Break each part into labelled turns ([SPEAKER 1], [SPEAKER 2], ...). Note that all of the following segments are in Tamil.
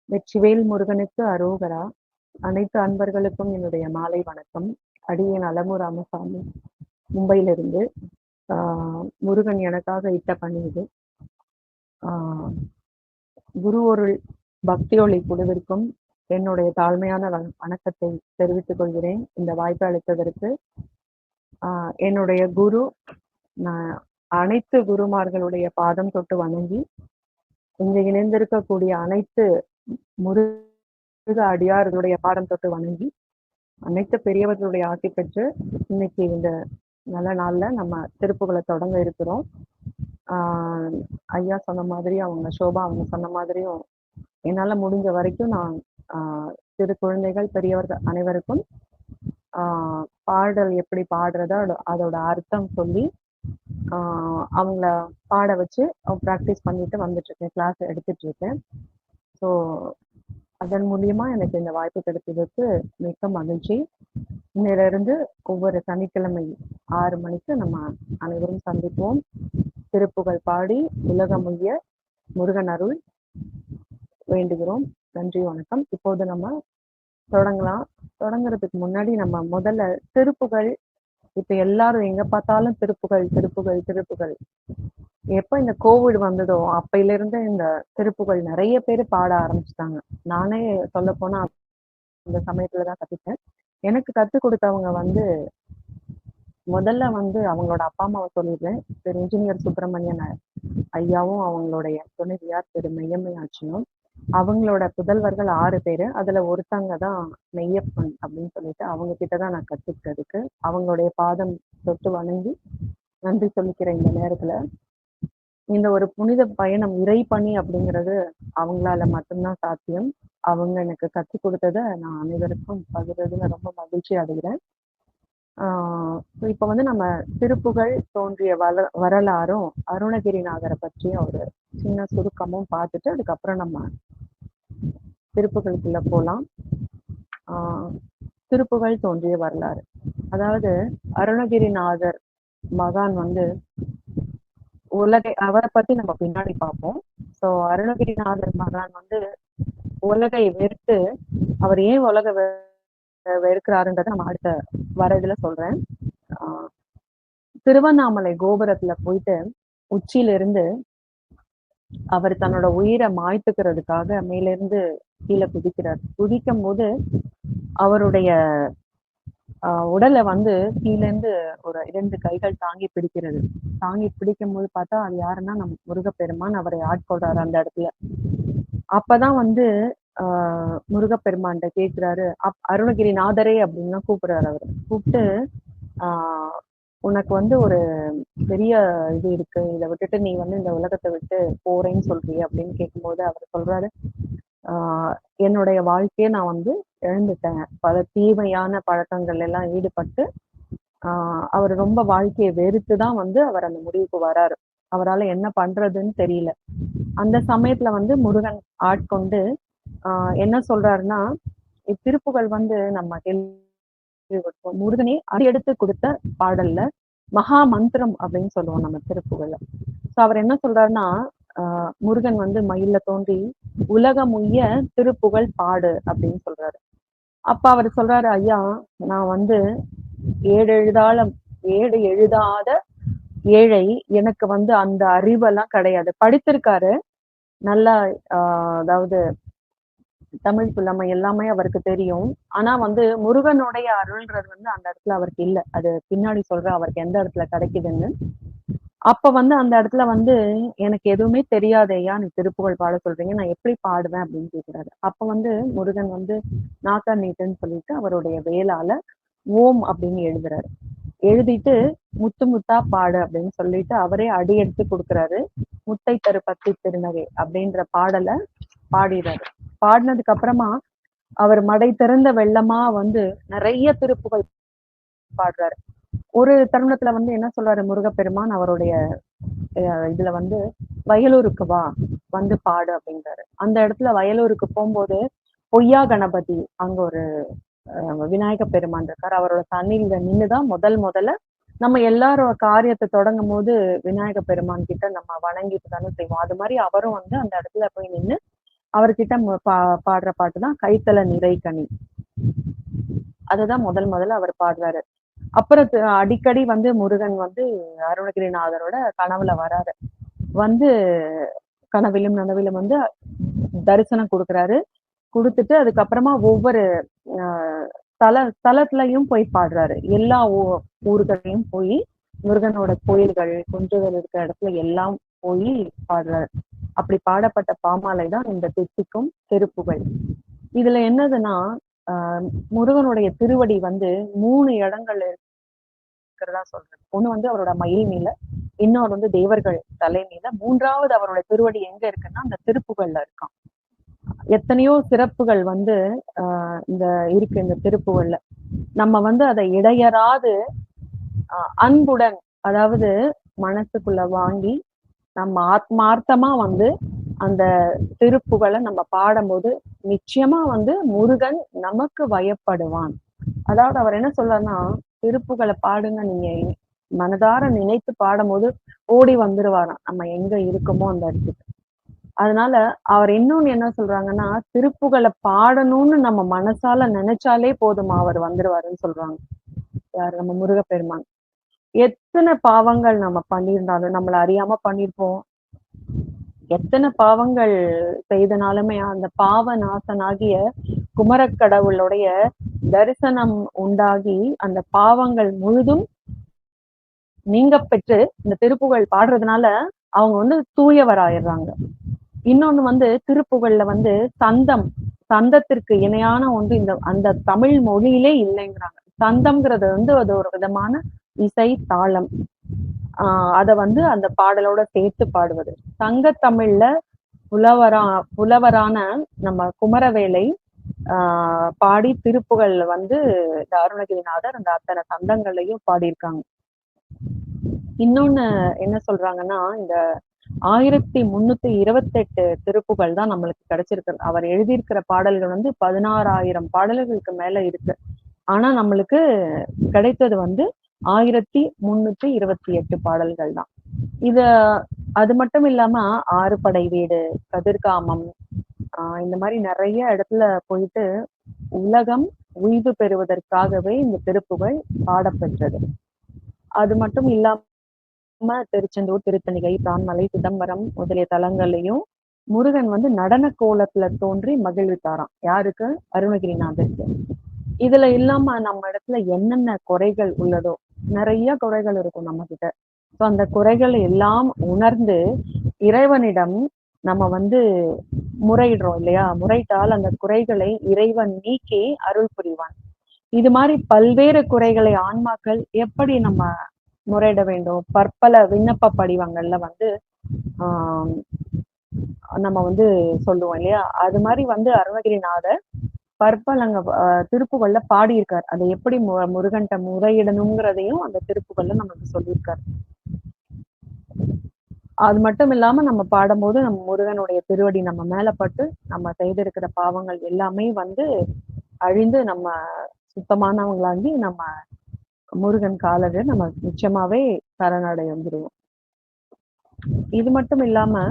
[SPEAKER 1] வெற்றிவேல் முருகனுக்கு அரோகரா. அனைத்து அன்பர்களுக்கும் என்னுடைய மாலை வணக்கம். அடியேன் அலமு ராமசாமி, மும்பையிலிருந்து. முருகன் எனக்காக இட்ட பணி இது. குருவொருள் பக்தியொளி குழுவிற்கும் என்னுடைய தாழ்மையான வணக்கத்தை தெரிவித்துக் கொள்கிறேன். இந்த வாய்ப்பு அளித்ததற்கு. என்னுடைய குரு, நான் அனைத்து குருமார்களுடைய பாதம் தொட்டு வணங்கி, இங்கு இணைந்திருக்கக்கூடிய அனைத்து முருக அடியார்களுடைய பாடம் தொட்டு வணங்கி, அனைத்து பெரியவர்களுடைய ஆசி பெற்று இன்னைக்கு இந்த நல்ல நாள்ல நம்ம திருப்புகளை தொடங்க இருக்கிறோம். ஐயா சொன்ன மாதிரி, அவங்க சோபா அவங்க சொன்ன மாதிரியும் என்னால முடிஞ்ச வரைக்கும் நான் சிறு குழந்தைகள் பெரியவர்கள் அனைவருக்கும் பாடல் எப்படி பாடுறதோ அதோட அர்த்தம் சொல்லி அவங்கள பாட வச்சு ப்ராக்டிஸ் பண்ணிட்டு வந்துட்டு இருக்கேன், கிளாஸ் எடுத்துட்டு இருக்கேன். ஸோ அதன் மூலியமா எனக்கு இந்த வாய்ப்பு கிடைத்ததற்கு மிக்க மகிழ்ச்சி. இன்னிலிருந்து ஒவ்வொரு சனிக்கிழமை 6 மணிக்கு நம்ம அனைவரும் சந்திப்போம். திருப்புகழ் பாடி உலகமுய்ய முருகன் அருள் வேண்டுகிறோம். நன்றி, வணக்கம். இப்போது நம்ம தொடங்கலாம். தொடங்குறதுக்கு முன்னாடி நம்ம முதல்ல திருப்புகழ், இப்ப எல்லாரும் எங்க பார்த்தாலும் திருப்புகழ் திருப்புகழ் திருப்புகழ். எப்ப இந்த கோவிட் வந்ததோ அப்பையில இருந்து இந்த திருப்புகழ் நிறைய பேர் பாட ஆரம்பிச்சிட்டாங்க. நானே சொல்ல போனா அந்த சமயத்துலதான் கத்துட்டேன். எனக்கு கத்து கொடுத்தவங்க முதல்ல அவங்களோட அப்பா அம்மாவை சொல்லிடுறேன். திரு இன்ஜினியர் சுப்பிரமணியன் ஐயாவும் அவங்களுடைய துணைவியார் திரு மெய்யம்மை ஆட்சியும். அவங்களோட புதல்வர்கள் 6 பேரு. அதுல ஒருத்தங்க தான் மெய்யப்பன் அப்படின்னு சொல்லிட்டு அவங்க கிட்டதான் நான் கத்துக்கிட்டதுக்கு அவங்களுடைய பாதம் தொட்டு வணங்கி நன்றி சொல்லிக்கிறேன். இந்த நேரத்துல இந்த ஒரு புனித பயணம், இறை பணி அப்படிங்கிறது அவங்களால மட்டும்தான் சாத்தியம். அவங்க எனக்கு கற்றுக் கொடுத்ததை நான் அனைவருக்கும் பகிர்றதுல ரொம்ப மகிழ்ச்சி அடைகிறேன். இப்ப நம்ம திருப்புகழ் தோன்றிய வரலாறும் அருணகிரிநாதரை பற்றியும் ஒரு சின்ன சுருக்கமும் பார்த்துட்டு அதுக்கப்புறம் நம்ம திருப்புகழுக்குள்ள போலாம். திருப்புகழ் தோன்றிய வரலாறு, அதாவது அருணகிரிநாதர் மகான் அவரை பத்தி நம்ம பின்னாடி பார்ப்போம். ஸோ அருணகிரிநாதர் மகான் உலகை வெறுத்து, அவர் ஏன் உலக வெறுக்கிறாருன்றதை நம்ம அடுத்த வர இதுல சொல்றேன். திருவண்ணாமலை கோபுரத்துல போயிட்டு உச்சியில இருந்து அவர் தன்னோட உயிரை மாய்த்துக்கிறதுக்காக மேலிருந்து கீழே குதிக்கிறார். குதிக்கும் போது அவருடைய உடலை கீழேந்து ஒரு 2 கைகள் தாங்கி பிடிக்கிறது. தாங்கி பிடிக்கும் போது பார்த்தா அது யாருன்னா நம்ம முருகப்பெருமான் அவரை ஆட்கொள்றாரு அந்த இடத்துல. அப்பதான் முருகப்பெருமான்கிட்ட கேட்கிறாரு, அருணகிரிநாதரே அப்படின்னு கூப்பிடுறாரு. அவரு கூப்பிட்டு உனக்கு ஒரு பெரிய இது இருக்கு, இதை விட்டுட்டு நீ இந்த உலகத்தை விட்டு போறேன்னு சொல்றிய அப்படின்னு கேட்கும்போது அவர் சொல்றாரு, என்னுடைய வாழ்க்கையை நான் இழந்துட்டேன். பல தீமையான பழக்கங்கள் எல்லாம் ஈடுபட்டு அவர் ரொம்ப வாழ்க்கையை வெறுத்துதான் அவர் அந்த முடிவுக்கு வராரு. அவரால் என்ன பண்றதுன்னு தெரியல. அந்த சமயத்துல முருகன் ஆட்கொண்டு என்ன சொல்றாருன்னா, இத்திருப்புகள் நம்ம முருகனே அடியெடுத்து கொடுத்த பாடல்ல மகா மந்திரம் அப்படின்னு சொல்லுவோம் நம்ம திருப்புகள்ல. ஸோ அவர் என்ன சொல்றாருன்னா, முருகன் மயில தோன்றி உலகமுய்ய திருப்புகழ் பாடு அப்படின்னு சொல்றாரு. அப்ப அவர் சொல்றாரு, ஐயா நான் ஏடு எழுதாத ஏழை, எனக்கு அந்த அறிவெல்லாம் கிடையாது. படித்திருக்காரு நல்லா, அதாவது தமிழ் புலமை எல்லாமே அவருக்கு தெரியும். ஆனா முருகனுடைய அருள்ன்றது அந்த இடத்துல அவருக்கு இல்லை. அது பின்னாடி சொல்ற அவருக்கு எந்த இடத்துல கிடைக்குதுன்னு. அப்ப அந்த இடத்துல எனக்கு எதுவுமே தெரியாதையா நீ திருப்புகழ் பாட சொல்றீங்க, நான் எப்படி பாடுவேன் அப்படின்னு கேட்கிறாரு. அப்ப முருகன் நாக்கா நீட்டுன்னு சொல்லிட்டு அவருடைய வேளால ஓம் அப்படின்னு எழுதுறாரு. எழுதிட்டு முத்து முத்தா பாடு அப்படின்னு சொல்லிட்டு அவரே அடி எடுத்து கொடுக்குறாரு. முத்தை தரு பத்தி திருநகை அப்படின்ற பாடலை பாடிறாரு. பாடினதுக்கு அப்புறமா அவர் மடை திறந்த வெள்ளமா நிறைய திருப்புகள் பாடுறாரு. ஒரு தருணத்துல என்ன சொல்றாரு முருகப்பெருமான், அவருடைய இதுல வயலூருக்கு வா பாடு அப்படின்றாரு. அந்த இடத்துல வயலூருக்கு போகும்போது பொய்யா கணபதி அங்க ஒரு விநாயக பெருமான் இருக்காரு. அவரோட தண்ணியில நின்றுதான் முதல்ல நம்ம எல்லாரோட காரியத்தை தொடங்கும் போது விநாயக பெருமான் கிட்ட நம்ம வணங்கிட்டு தானே செய்வோம். அது மாதிரி அவரும் அந்த இடத்துல போய் நின்று அவர்கிட்ட பாடுற பாட்டு தான் கைத்தல நிறைகனி. அதுதான் முதல்ல அவர் பாடுறாரு. அப்புறம் அடிக்கடி வந்து முருகன் வந்து அருணகிரிநாதரோட கனவுல வராரு. வந்து கனவிலும் நனவிலும் வந்து தரிசனம் கொடுக்குறாரு. கொடுத்துட்டு அதுக்கப்புறமா ஒவ்வொரு தலத்துலயும் போய் பாடுறாரு. எல்லா ஊர்களையும் போய் முருகனோட கோயில்கள், குன்றுகள் இருக்கிற இடத்துல எல்லாம் போய் பாடுறாரு. அப்படி பாடப்பட்ட பாமாலை தான் இந்த தித்திக்கும் திருப்புகழ். இதுல என்னதுன்னா முருகனுடைய திருவடி வந்து 3 இடங்கள்ல இருக்கிறதா சொல்றது. ஒண்ணு வந்து அவரோட மயில் மேல, இன்னொரு வந்து தேவர்கள் தலை மேல, 3வது அவரோட திருவடி எங்க இருக்குன்னா அந்த திருப்புகள்ல இருக்கான். எத்தனையோ சிறப்புகள் வந்து இந்த இருக்கு இந்த திருப்புகள்ல. நம்ம வந்து அதை இடையறாது அன்புடன், அதாவது மனசுக்குள்ள வாங்கி நம்ம ஆத்மார்த்தமா வந்து அந்த திருப்புகளை நம்ம பாடும்போது நிச்சயமா வந்து முருகன் நமக்கு வயப்படுவான். அதாவது அவர் என்ன சொல்றாருன்னா, திருப்புகளை பாடுங்க, நீங்க மனதார நினைத்து பாடும்போது ஓடி வந்துருவாராம் நம்ம எங்க இருக்கோமோ அந்த இடத்துக்கு. அதனால அவர் இன்னொன்னு என்ன சொல்றாங்கன்னா, திருப்புகளை பாடணும்னு நம்ம மனசால நினைச்சாலே போதுமா அவர் வந்துருவாருன்னு சொல்றாங்க. யாரு? நம்ம முருகப்பெருமான். எத்தனை பாவங்கள் நம்ம பண்ணியிருந்தாலும், நம்மள அறியாம பண்ணிருப்போம். எத்தனை பாவங்கள் செய்தனாலுமே அந்த பாவ நாசனாகிய குமரக்கடவுளுடைய தரிசனம் உண்டாகி அந்த பாவங்கள் முழுதும் நீங்க பெற்று இந்த திருப்புகழ் பாடுறதுனால அவங்க வந்து தூயவராயிடுறாங்க. இன்னொன்னு வந்து திருப்புகழ்ல வந்து சந்தத்திற்கு இணையான ஒன்று இந்த அந்த தமிழ் மொழியிலே இல்லைங்கிறாங்க. சந்தம்ங்கிறது வந்து அது ஒரு விதமான இசை தாளம். அத வந்து அந்த பாடலோட சேர்த்து பாடுவது. சங்க தமிழ்ல புலவரான நம்ம குமரவேலை பாடி திருப்புகழ் வந்து இந்த அருணகிரிநாதர் அந்த அத்தனை சந்தங்களையும் பாடியிருக்காங்க. இன்னொன்னு என்ன சொல்றாங்கன்னா, இந்த 1328 திருப்புகழ் தான் நம்மளுக்கு கிடைச்சிருக்கு. அவர் எழுதியிருக்கிற பாடல்கள் வந்து 16,000 பாடல்களுக்கு மேல இருக்கு. ஆனா நம்மளுக்கு கிடைத்தது வந்து 1328 பாடல்கள் தான். அது மட்டும் இல்லாம ஆறுபடை வீடு, கதிர்காமம், இந்த மாதிரி நிறைய இடத்துல போயிட்டு உலகம் உய்வு பெறுவதற்காகவே இந்த திருப்புகழ் பாடப்பெற்றது. அது மட்டும் இல்லாம திருச்செந்தூர், திருத்தணிகை, பிரான்மலை, சிதம்பரம் முதலிய தலங்களையும் முருகன் வந்து நடன கோலத்துல தோன்றி மகிழ்வித்தாராம். யாருக்கு? அருணகிரிநாதருக்கு. இதுல இல்லாம நம்ம இடத்துல என்னென்ன குறைகள் உள்ளதோ, நிறைய குறைகள் இருக்கும் நம்ம கிட்ட. ஸோ அந்த குறைகளை எல்லாம் உணர்ந்து இறைவனிடம் நம்ம வந்து முறையிடுறோம் இல்லையா? முறையிட்டால் அந்த குறைகளை இறைவன் நீக்கி அருள் புரிவான். இது மாதிரி பல்வேறு குறைகளை ஆன்மாக்கள் எப்படி நம்ம முறையிட வேண்டும்? பற்பல விண்ணப்ப படிவங்கள்ல வந்து நம்ம வந்து சொல்லுவோம் இல்லையா? அது மாதிரி வந்து அருணகிரிநாதர் பற்பலங்க திருப்புகள்ல பாடியிருக்காரு. அதை எப்படி முருகன்ட்ட முறையிடணுங்கிறதையும் அந்த திருப்புகள்ல நமக்கு சொல்லியிருக்காரு. அது மட்டும் இல்லாம நம்ம பாடும்போது நம்ம முருகனுடைய திருவடி நம்ம மேல பட்டு நம்ம செய்திருக்கிற பாவங்கள் எல்லாமே வந்து அழிந்து நம்ம சுத்தமானவங்களாகி நம்ம முருகன் காலரை நம்ம நிச்சயமாவே சரணடை வந்துருவோம். இது மட்டும் இல்லாம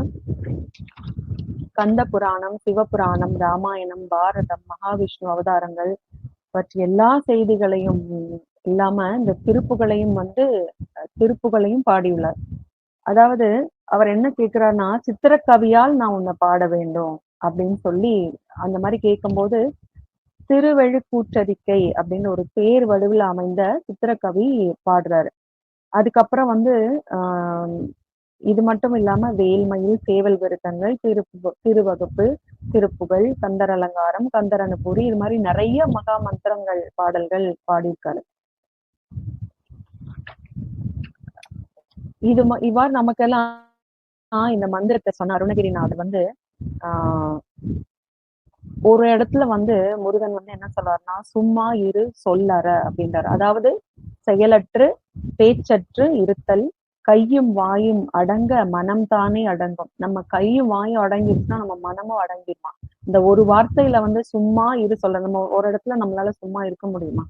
[SPEAKER 1] கந்த புராணம், சிவபுராணம், ராமாயணம், பாரதம், மகாவிஷ்ணு அவதாரங்கள் பற்றி எல்லா செய்திகளையும் இல்லாம இந்த திருப்புகளையும் பாடியுள்ளார். அதாவது அவர் என்ன கேட்கிறார்னா, சித்திரக்கவியால் நான் உன்னை பாட வேண்டும் அப்படின்னு சொல்லி அந்த மாதிரி கேட்கும்போது திருவெழுக்கூற்றறிக்கை அப்படின்னு ஒரு பேர் வடிவில் அமைந்த சித்திரக்கவி பாடுறாரு. அதுக்கப்புறம் வந்து இது மட்டும் இல்லாம வேல்மயில், சேவல் விருத்தங்கள், திருவகுப்பு, திருப்புகழ், கந்தர் அலங்காரம், கந்தர் அனுபூரி, இது மாதிரி நிறைய மகா மந்திரங்கள் பாடல்கள் பாடியிருக்காரு. இவ்வாறு நமக்கெல்லாம் இந்த மந்திரத்தை சொன்ன அருணகிரிநாதர் வந்து ஒரு இடத்துல வந்து முருகன் வந்து என்ன சொல்றாருன்னா, சும்மா இரு சொல்லற அப்படின்றாரு. அதாவது செயலற்று பேச்சற்று இருத்தல், கையும் வாயும் அடங்க மனம் தானே அடங்கும். நம்ம கையும் வாயும் அடங்கிடுச்சுன்னா நம்ம மனமும் அடங்கிடுமா. இந்த ஒரு வார்த்தையில வந்து சும்மா இரு சொல்ல, நம்ம ஒரு இடத்துல நம்மளால சும்மா இருக்க முடியுமா?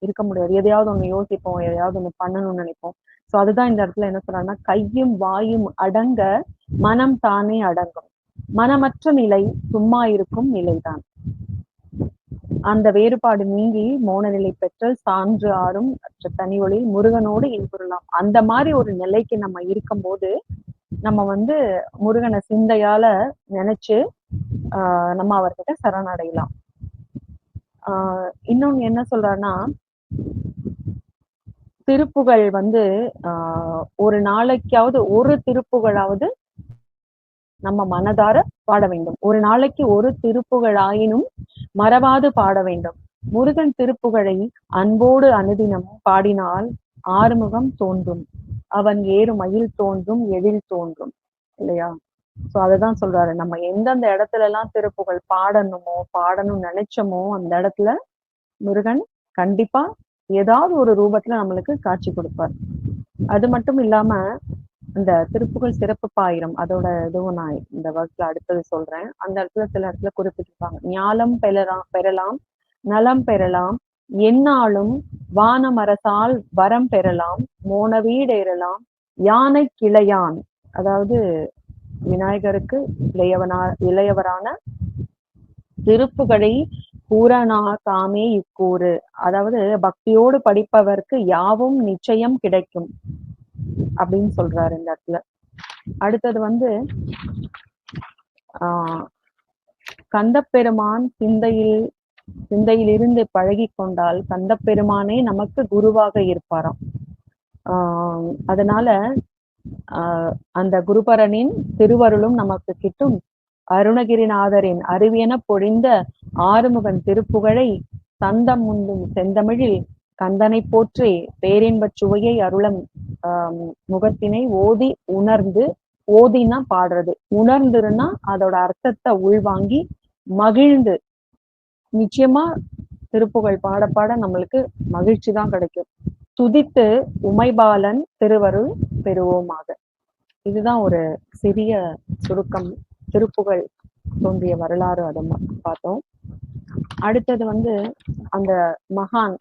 [SPEAKER 1] இருக்க முடியாது. எதையாவது ஒண்ணு யோசிப்போம், எதையாவது ஒண்ணு பண்ணணும்னு நினைப்போம். சோ அதுதான் இந்த இடத்துல என்ன சொல்றாருன்னா, கையும் வாயும் அடங்க மனம் தானே அடங்கும். மனமற்ற நிலை சும்மா இருக்கும் நிலைதான். அந்த வேறுபாடு நீங்கி மோன நிலை பெற்றல் சான்று ஆறும் அற்ற தனி ஒளி முருகனோடு இன்புறலாம். அந்த மாதிரி ஒரு நிலைக்கு நம்ம இருக்கும்போது நம்ம வந்து முருகனை சிந்தையால நினைச்சு நம்ம அவர்கிட்ட சரணடையலாம். இன்னொன்னு என்ன சொல்றாருன்னா, திருப்புகழ் வந்து ஒரு நாளைக்காவது ஒரு திருப்புகழாவது நம்ம மனதார பாட வேண்டும். ஒரு நாளைக்கு ஒரு திருப்புகழ் ஆயினும் மறவாது பாட வேண்டும். முருகன் திருப்புகழை அன்போடு அனுதினம் பாடினால் ஆறுமுகம் தோன்றும், அவன் ஏறு மயில் தோன்றும், எழில் தோன்றும், இல்லையா? சோ அதுதான் சொல்றாரு. நம்ம எந்தெந்த இடத்துல எல்லாம் திருப்புகழ் பாடணும்னு நினைச்சோமோ அந்த இடத்துல முருகன் கண்டிப்பா ஏதாவது ஒரு ரூபத்துல நம்மளுக்கு காட்சி கொடுப்பார். அது மட்டும் இல்லாம இந்த திருப்புகழ் சிறப்பு பாயிரம் அதோட இதுவும் நான் இந்த வகுப்புல அடுத்தது சொல்றேன். அந்த இடத்துல சில இடத்துல குறிப்பிட்டிருப்பாங்க. ஞாலம் பெறலாம், நலம் பெறலாம், எந்நாளும் வானமரசால் வரம் பெறலாம், மோன வீடேறலாம், யானை கிளையான், அதாவது விநாயகருக்கு இளையவரான திருப்புகழை கூறனா தாமே இக்கூறு, அதாவது பக்தியோடு படிப்பவர்க்கு யாவும் நிச்சயம் கிடைக்கும் அப்படின்னு சொல்றாரு இந்த இடத்துல. அடுத்தது வந்து கந்தப்பெருமான் சிந்தையில் இருந்து பழகி கொண்டால் கந்தப்பெருமானே நமக்கு குருவாக இருப்பாராம். அதனால அந்த குருபரனின் திருவருளும் நமக்கு கிட்டும். அருணகிரிநாதரின் அறிவியன பொழிந்த ஆறுமுகன் திருப்புகழை சந்தம் முந்தும் செந்தமிழில் கந்தனை போற்றி பேரின்பச் சுவையை அருளம் முகத்தினை ஓதி உணர்ந்து, ஓதினா பாடுறது, உணர்ந்துருன்னா அதோட அர்த்தத்தை உள்வாங்கி மகிழ்ந்து, நிச்சயமா திருப்புகழ் பாட பாட நம்மளுக்கு மகிழ்ச்சி தான் கிடைக்கும். துதித்து உமைபாலன் திருவருள் பெறுவோமாக. இதுதான் ஒரு சிறிய சுருக்கம், திருப்புகழ் தோன்றிய வரலாறு அதை பார்த்தோம். அடுத்தது வந்து அந்த மகான்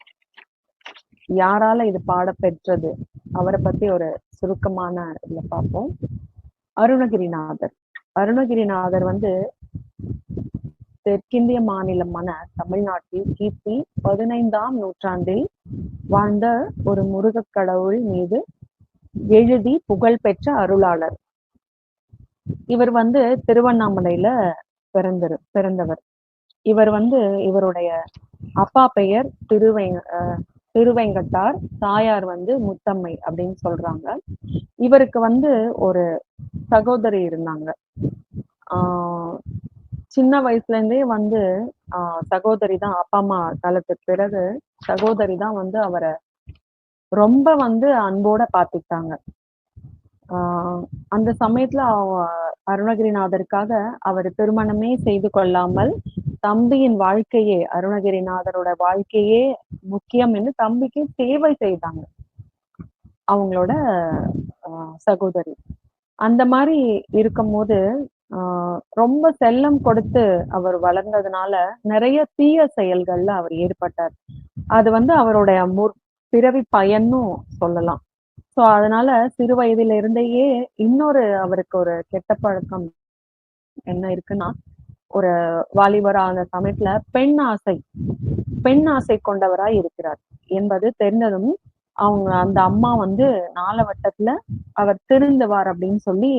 [SPEAKER 1] யாரால இது பாட பெற்றது அவரை பத்தி ஒரு சுருக்கமான இதுல பார்ப்போம். அருணகிரிநாதர். அருணகிரிநாதர் வந்து தெற்கிந்திய மாநிலமான தமிழ்நாட்டில் கிபி 15ஆம் நூற்றாண்டில் வாழ்ந்த ஒரு முருகக் கடவுள் மீது எழுதி புகழ் பெற்ற அருளாளர். இவர் வந்து திருவண்ணாமலையில பிறந்தவர். இவர் வந்து இவருடைய அப்பா பெயர் திருவெங்கட்டார், தாயார் வந்து முத்தம்மை அப்படின்னு சொல்றாங்க. இவருக்கு வந்து ஒரு சகோதரி இருந்தாங்க. சின்ன வயசுல இருந்தே வந்து சகோதரி தான், அப்பா அம்மா காலத்துக்கு பிறகு சகோதரி தான் வந்து அவரை ரொம்ப வந்து அன்போட பார்த்துக்கிட்டாங்க. அந்த சமயத்துல அருணகிரிநாதருக்காக அவர் திருமணமே செய்து கொள்ளாமல் தம்பியின் வாழ்க்கையே, அருணகிரிநாதரோட வாழ்க்கையே முக்கியம் என்று தம்பிக்கு சேவை செய்தாங்க அவங்களோட சகோதரி. அந்த மாதிரி இருக்கும்போது ரொம்ப செல்லம் கொடுத்து அவர் வளர்ந்ததுனால நிறைய தீய செயல்கள்ல அவர் ஈடுபட்டார். அது வந்து அவருடைய பிறவி பயனும் சொல்லலாம். சோ அதனால சிறு வயதில இருந்தேயே இன்னொரு அவருக்கு ஒரு கெட்ட பழக்கம் என்ன இருக்குன்னா, ஒரு வாலிபரான சமயத்துல பெண் ஆசை கொண்டவராய் இருக்கிறார் என்பது தெரிந்ததும் அவங்க அந்த அம்மா வந்து நாலவட்டத்துல அவர் திருந்துவார் அப்படின்னு சொல்லி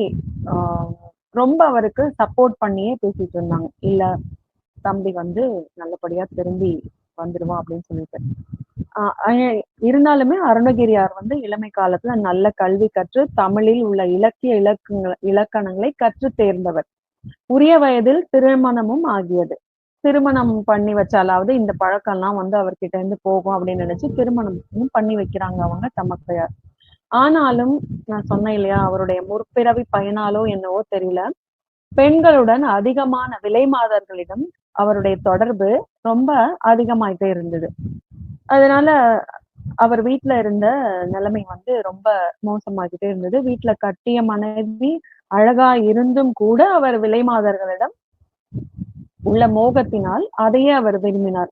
[SPEAKER 1] ரொம்ப அவருக்கு சப்போர்ட் பண்ணியே பேசிட்டு இருந்தாங்க. இல்ல தம்பி வந்து நல்லபடியா திரும்பி வந்துடுவான் அப்படின்னு சொல்லிட்டு. இருந்தாலுமே அருணகிரியார் வந்து இளமை காலத்துல நல்ல கல்வி கற்று தமிழில் உள்ள இலக்கிய இலக்கணங்களை கற்று தேர்ந்தவர். உரிய வயதில் திருமணமும் ஆகியது. திருமணம் பண்ணி வச்சாலாவது இந்த பழக்கம்லாம் வந்து அவர்கிட்ட இருந்து போகும் அப்படின்னு நினைச்சு திருமணமும் பண்ணி வைக்கிறாங்க அவங்க தமக்கையார். ஆனாலும் நான் சொன்னேன் இல்லையா, அவருடைய முற்பிறவி பயனாலோ என்னவோ தெரியல, பெண்களுடன் அதிகமான விலை மாதர்களிடம் அவருடைய தொடர்பு ரொம்ப அதிகமாயிட்டே இருந்தது. அதனால அவர் வீட்டுல இருந்த நிலைமை வந்து ரொம்ப மோசமாகிட்டே இருந்தது. வீட்டுல கட்டிய மனைவி அழகா இருந்தும் கூட அவர் விலை மாதர்களிடம் உள்ள மோகத்தினால் அதையே அவர் விரும்பினார்.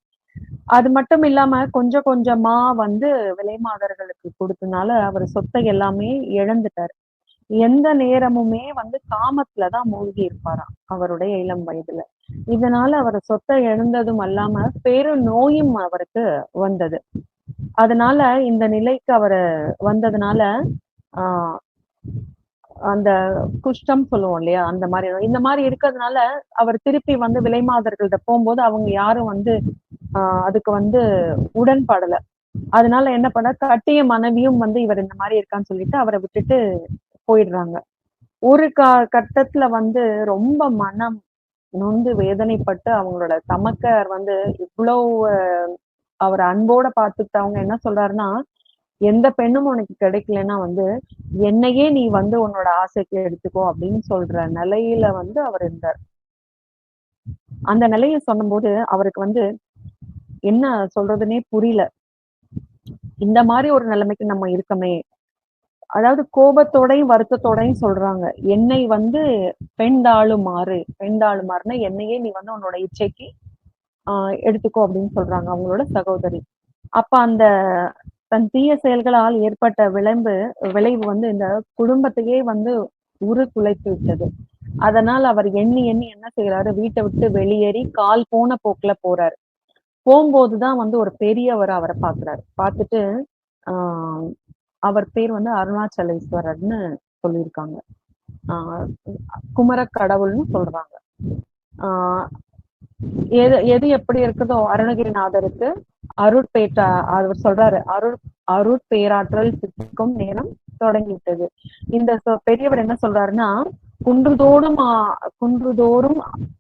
[SPEAKER 1] அது மட்டும் இல்லாம கொஞ்சம் கொஞ்சமா வந்து விலை மாதர்களுக்கு கொடுத்தனால அவர் சொத்தை எல்லாமே இழந்துட்டார். எந்த நேரமுமே வந்து காமத்துலதான் மூழ்கி இருப்பாராம் அவருடைய இளம் வயதுல. இதனால அவர் சொத்தை இழந்ததும் அல்லாம பெரும் நோயும் அவருக்கு வந்தது. அதனால இந்த நிலைக்கு அவரு வந்ததுனால ஆஹ் அந்த குஷ்டம் சொல்லுவோம் இல்லையா, அந்த மாதிரி இந்த மாதிரி இருக்கிறதுனால அவர் திருப்பி வந்து விலைமாதர்கள்ட்ட போகும்போது அவங்க யாரும் வந்து அதுக்கு வந்து உடன்படல. அதனால என்ன பண்ண, கட்டிய மனைவியும் வந்து இவர் இந்த மாதிரி இருக்கான்னு சொல்லிட்டு அவரை விட்டுட்டு போயிடுறாங்க. ஒரு கட்டத்துல வந்து ரொம்ப மனம் நொந்து வேதனைப்பட்டு அவங்களோட தமக்கர் வந்து இவ்வளவு அவர் அன்போட பார்த்துக்கிட்டவங்க என்ன சொல்றாருன்னா, எந்த பெண்ணும் உனக்கு கிடைக்கலன்னா வந்து என்னையே நீ வந்து உன்னோட ஆசைக்கு எடுத்துக்கோ அப்படின்னு சொல்ற நிலையில வந்து அவர் இருந்தார். அந்த நிலையை சொன்னும்போது அவருக்கு வந்து என்ன சொல்றதுன்னே புரியல. இந்த மாதிரி ஒரு நிலைமைக்கு நம்ம இருக்கமே, அதாவது கோபத்தோடையும் வருத்தத்தோடையும் சொல்றாங்க, என்னை வந்து பெண்டாளுமாறுனா என்னையே நீ வந்து உன்னோட இச்சைக்கு எடுத்துக்கோ அப்படின்னு சொல்றாங்க அவங்களோட சகோதரி. அப்ப அந்த தன் தீய செயல்களால் ஏற்பட்ட விளைவு வந்து இந்த குடும்பத்தையே வந்து குலைத்து விட்டது. அதனால் அவர் எண்ணி எண்ணி என்ன செய்யறாரு, வீட்டை விட்டு வெளியேறி கால் போன போக்குல போறாரு. போகும்போதுதான் வந்து ஒரு பெரியவர் அவரை பாக்குறாரு. பார்த்துட்டு ஆஹ் அவர் பேர் வந்து அருணாச்சலேஸ்வரர்னு சொல்லியிருக்காங்க. குமர கடவுள்னு சொல்றாங்க. ஆஹ் எது எது எப்படி இருக்குதோ அருணகிரிநாதருக்கு அருட்பேற்றா அவர் சொல்றாரு, அருட்பேராற்றல் சித்திக்கும் நேரம் தொடங்கிவிட்டது. இந்த பெரியவர் என்ன சொல்றாருன்னா, குன்றுதோறும்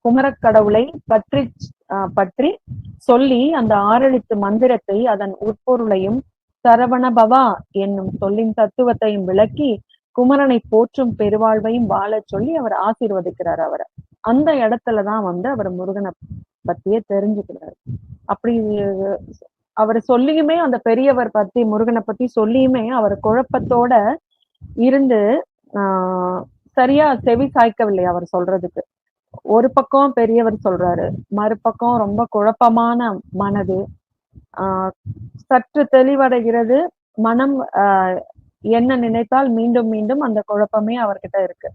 [SPEAKER 1] குமரக்கடவுளை பற்றி சொல்லி அந்த 6 மந்திரத்தை அதன் உட்பொருளையும் சரவணபவா என்னும் சொல்லின் தத்துவத்தையும் விளக்கி குமரனை போற்றும் பெருவாழ்வையும் வாழ சொல்லி அவர் ஆசீர்வதிக்கிறார் அவரை. அந்த இடத்துலதான் வந்து அவர் முருகனை பத்தியே தெரிஞ்சுக்கிறாரு. அப்படி அவர் சொல்லியுமே, அந்த பெரியவர் பத்தி முருகனை பத்தி சொல்லியுமே அவர் குழப்பத்தோட இருந்து சரியா செவி சாய்க்கவில்லை அவர் சொல்றதுக்கு. ஒரு பக்கம் பெரியவர் சொல்றாரு, மறுபக்கம் ரொம்ப குழப்பமான மனது. சற்று தெளிவடைகிறது மனம். என்ன நினைத்தால் மீண்டும் மீண்டும் அந்த குழப்பமே அவர்கிட்ட இருக்கு.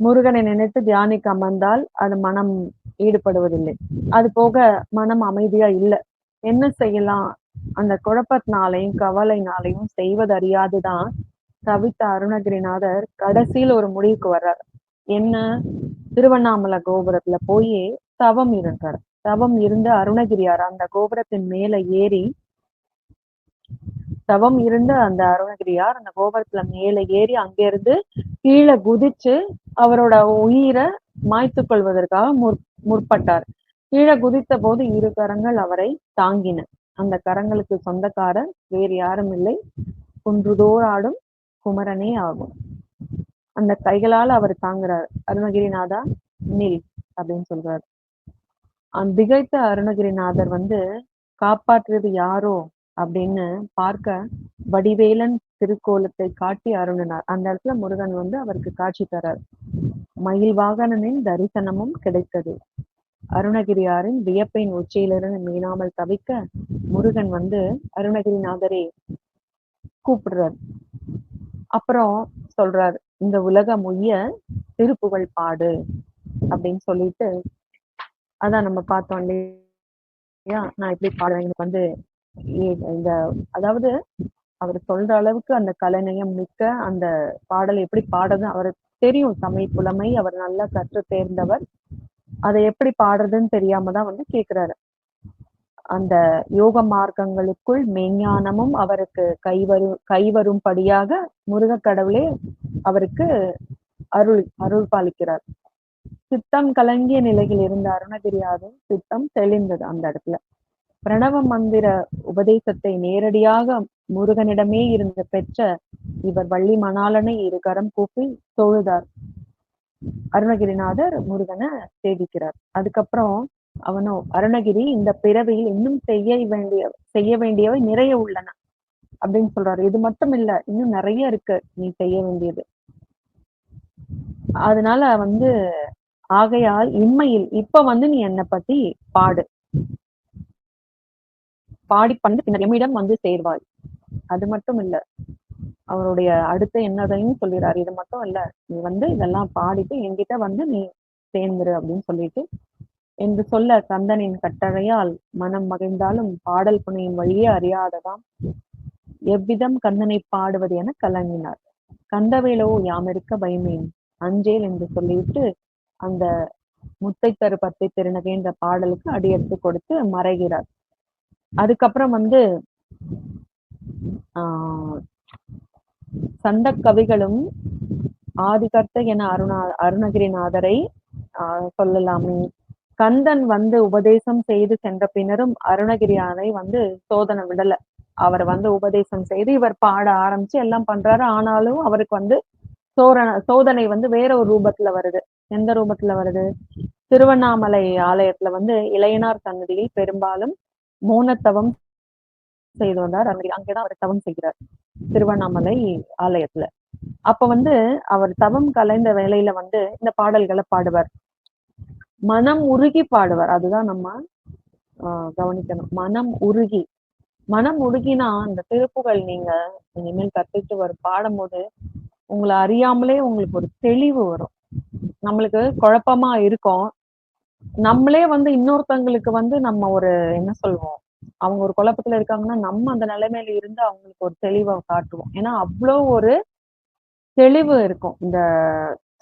[SPEAKER 1] முருகனை நினைத்து தியானிக்க அமர்ந்தால் அது மனம் ஈடுபடுவதில்லை. அது போக மனம் அமைதியா இல்லை. என்ன செய்யலாம்? அந்த குழப்பத்தினாலையும் கவலைனாலையும் செய்வது அறியாதுதான் தவித்த அருணகிரிநாதர் கடைசியில் ஒரு முடிவுக்கு வர்றார். என்ன? திருவண்ணாமலை கோபுரத்துல போய் தவம் இருந்தார். தவம் இருந்த அருணகிரியார் அந்த கோபுரத்தின் மேல ஏறி தவம் இருந்த அந்த அருணகிரியார் அந்த கோபுரத்துல மேல ஏறி அங்கிருந்து கீழே குதிச்சு அவரோட உயிரை மாய்த்து கொள்வதற்காக முற்பட்டார். கீழே குதித்த போது 2 கரங்கள் அவரை தாங்கின. அந்த கரங்களுக்கு சொந்தக்காரர் வேறு யாரும் இல்லை, குன்றுதோர் ஆடும் குமரனே ஆகும். அந்த கைகளால் அவர் தாங்குறார். அருணகிரிநாதா நில் அப்படின்னு சொல்றாரு. திகைத்த அருணகிரிநாதர் வந்து காப்பாற்றுறது யாரோ அப்படின்னு பார்க்க வடிவேலன் திருக்கோலத்தை காட்டி அருணினார். அந்த இடத்துல முருகன் வந்து அவருக்கு காட்சி தரார். மயில் வாகனனின் தரிசனமும் கிடைத்தது. அருணகிரியாரின் வியப்பின் உச்சியிலிருந்து மீளாமல் தவிக்க முருகன் வந்து அருணகிரிநாதரே கூப்பிடுறார். அப்புறம் சொல்றாரு, இந்த உலகம் உய்ய திருப்புகழ் பாடு அப்படின்னு சொல்லிட்டு, அதான் நம்ம பார்த்தோம் இல்லையா, நான் எப்படி பாடுவேன், எனக்கு வந்து இந்த அதாவது அவர் சொல்ற அளவுக்கு அந்த கலைநயம் மிக்க அந்த பாடல் எப்படி பாடுறது அவருக்கு தெரியும். தமிழ் புலமை அவர் நல்லா கற்று தேர்ந்தவர். அதை எப்படி பாடுறதுன்னு தெரியாம தான் வந்து கேட்கிறாரு. அந்த யோக மார்க்கங்களுக்குள் மெஞ்ஞானமும் அவருக்கு கைவரும்படியாக முருகக் கடவுளே அவருக்கு அருள் பாலிக்கிறார். சித்தம் கலங்கிய நிலையில் இருந்த அருணகிரியாவின் சித்தம் தெளிந்தது. அந்த இடத்துல பிரணவ மந்திர உபதேசத்தை நேரடியாக முருகனிடமே இருந்து பெற்ற இவர் வள்ளி மணாளனை 2 கரம் கூப்பி தொழுதார். அருணகிரிநாதர் முருகனை சேவிக்கிறார். அதுக்கப்புறம் அவனோ, அருணகிரி, இந்த பிறவியில் இன்னும் செய்ய வேண்டியவை நிறைய உள்ளன அப்படின்னு சொல்றாரு. இது மட்டும் இல்ல, இன்னும் நிறைய இருக்கு நீ செய்ய வேண்டியது. அதனால வந்து ஆகையால் இம்மையில் இப்ப வந்து நீ என்னை பத்தி பாடி பண்ணு, பின்னர் எம்மிடம் வந்து சேர்வாய். அது மட்டும் இல்ல, அவருடைய அடுத்த என்னதையும் சொல்லிடுறாரு. இது மட்டும் இல்ல, நீ வந்து இதெல்லாம் பாடிட்டு என்கிட்ட வந்து நீ சேர்ந்துரு அப்படின்னு சொல்லிட்டு என்று சொல்ல கந்தனின் கட்டளையால் மனம் மகிழ்ந்தாலும் பாடல் புனையும் வழியே அறியாததாம் எவ்விதம் கந்தனை பாடுவது என கலங்கினார். கந்தவேலோ யாமிருக்க பயமேன் அஞ்சேல் என்று சொல்லிவிட்டு அந்த முத்தை தரு பத்தை திருநகைன்ற பாடலுக்கு அடியெடுத்து கொடுத்து மறைகிறார். அதுக்கப்புறம் வந்து ஆஹ் சந்த கவிகளும் ஆதிகர்த்த என அருணகிரிநாதரை சொல்லலாமே. கந்தன் வந்து உபதேசம் செய்து சென்ற பின்னரும் அருணகிரியாரை வந்து சோதனை விடல. அவர் வந்து உபதேசம் செய்து இவர் பாட ஆரம்பிச்சு எல்லாம் பண்றாரு. ஆனாலும் அவருக்கு வந்து சோதனை வந்து வேற ஒரு ரூபத்துல வருது. எந்த ரூபத்துல வருது? திருவண்ணாமலை ஆலயத்துல வந்து இளையனார் சன்னதியில் பெரும்பாலும் மௌனத்தவம் செய்து வந்தார். அங்கேதான் அவர் தவம் செய்கிறார், திருவண்ணாமலை ஆலயத்துல. அப்ப வந்து அவர் தவம் கலைந்த வேளையில வந்து இந்த பாடல்களை பாடுவார். மனம் உருகி பாடுவார். அதுதான் நம்ம கவனிக்கணும். மனம் உருகினா அந்த திருப்புகள் நீங்க இனிமேல் கத்துட்டு பாடும்போது உங்களை அறியாமலே உங்களுக்கு ஒரு தெளிவு வரும். நம்மளுக்கு குழப்பமா இருக்கும். நம்மளே வந்து இன்னொருத்தங்களுக்கு வந்து நம்ம ஒரு என்ன சொல்வோம், அவங்க ஒரு குழப்பத்துல இருக்காங்கன்னா நம்ம அந்த நிலைமையில இருந்து அவங்களுக்கு ஒரு தெளிவை காட்டுவோம். ஏன்னா அவ்வளோ ஒரு தெளிவு இருக்கும் இந்த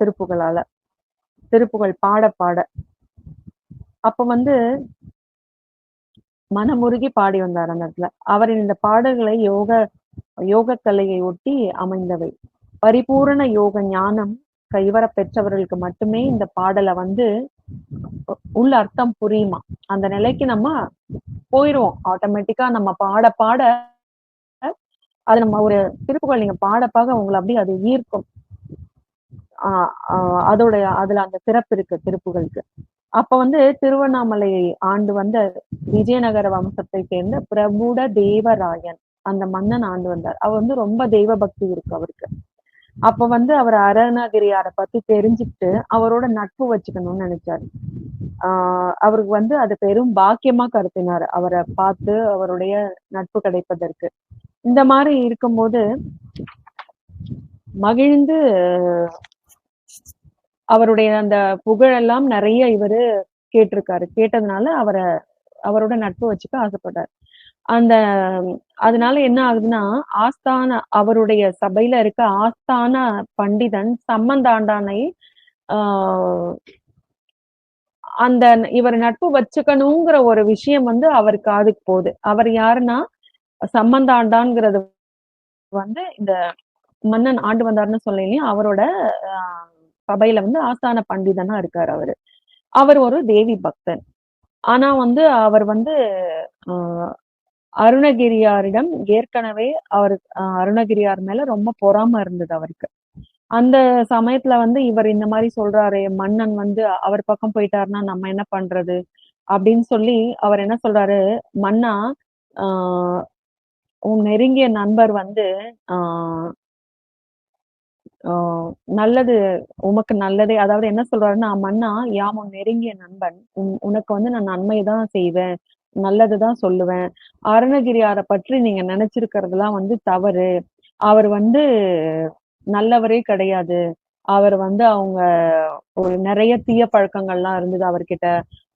[SPEAKER 1] திருப்புகள் பாட பாட. அப்ப வந்து மனமுருகி பாடி வந்தார் அந்த இடத்துல. அவரின் இந்த பாடல்களை யோக கலையை ஒட்டி அமைந்தவை. பரிபூரண யோக ஞானம் கைவர பெற்றவர்களுக்கு மட்டுமே இந்த பாடலை வந்து உள்ள அர்த்தம் புரியுமா. அந்த நிலைக்கு நம்ம போயிடுவோம் ஆட்டோமேட்டிக்கா. நம்ம பாட பாட அது நம்ம ஒரு திருப்புகள் நீங்க பாடப்பாக உங்களை அப்படியே அது ஈர்க்கும். அதுல அந்த சிறப்பு இருக்கு திருப்புகளுக்கு. அப்ப வந்து திருவண்ணாமலையை ஆண்டு வந்த விஜயநகர வம்சத்தை சேர்ந்த பிரபுட தேவராயன் அந்த மன்னன் ஆண்டு வந்தார். அவர் வந்து ரொம்ப தெய்வ பக்தி இருக்கு அவருக்கு. அப்ப வந்து அவர் அருணகிரியாரை பத்தி தெரிஞ்சுக்கிட்டு அவரோட நட்பு வச்சுக்கணும்னு நினைச்சாரு. அவருக்கு வந்து அது பெரும் பாக்கியமா கருத்தினார், அவரை பார்த்து அவருடைய நட்பு கிடைப்பதற்கு. இந்த மாதிரி இருக்கும்போது மகிழ்ந்து அவருடைய அந்த புகழெல்லாம் நிறைய இவரு கேட்டிருக்காரு. கேட்டதுனால அவரோட நட்பு வச்சுக்க ஆசைப்பட்டார். அதனால என்ன ஆகுதுன்னா, அவருடைய சபையில இருக்க ஆஸ்தான பண்டிதன் சம்பந்தாண்டானை அந்த இவர் நட்பு வச்சுக்கணுங்கிற ஒரு விஷயம் வந்து அவர் காதுக்கு போகுது. அவர் யாருன்னா சம்பந்தாண்டான்ங்கிறது வந்து இந்த மன்னன் ஆண்டு வந்தாருன்னு சொல்லலையும் அவரோட சபையில வந்து ஆஸ்தான பண்டிதனா இருக்காரு அவரு. அவர் ஒரு தேவி பக்தன். ஆனா வந்து அவர் வந்து அருணகிரியாரிடம் ஏற்கனவே அருணகிரியார் மேல ரொம்ப பொறாம இருந்தது அவருக்கு. அந்த சமயத்துல வந்து இவர் இந்த மாதிரி சொல்றாரு, மன்னன் வந்து அவர் பக்கம் போயிட்டாருன்னா நம்ம என்ன பண்றது அப்படின்னு சொல்லி அவர் என்ன சொல்றாரு, மன்னா உன் நெருங்கிய நண்பர் வந்து நல்லது உமக்கு நல்லதே, அதாவது என்ன சொல்றாருன்னா, மன்னா யாம் உன் நெருங்கிய நண்பன், உனக்கு வந்து நான் நன்மைதான் செய்வேன், நல்லதுதான் சொல்லுவேன். அருணகிரியாரை பற்றி நீங்க நினைச்சிருக்கிறதுலாம் வந்து தவறு. அவர் வந்து நல்லவரே கிடையாது. அவர் வந்து அவங்க ஒரு நிறைய தீய பழக்கங்கள்லாம் இருந்தது அவர்கிட்ட.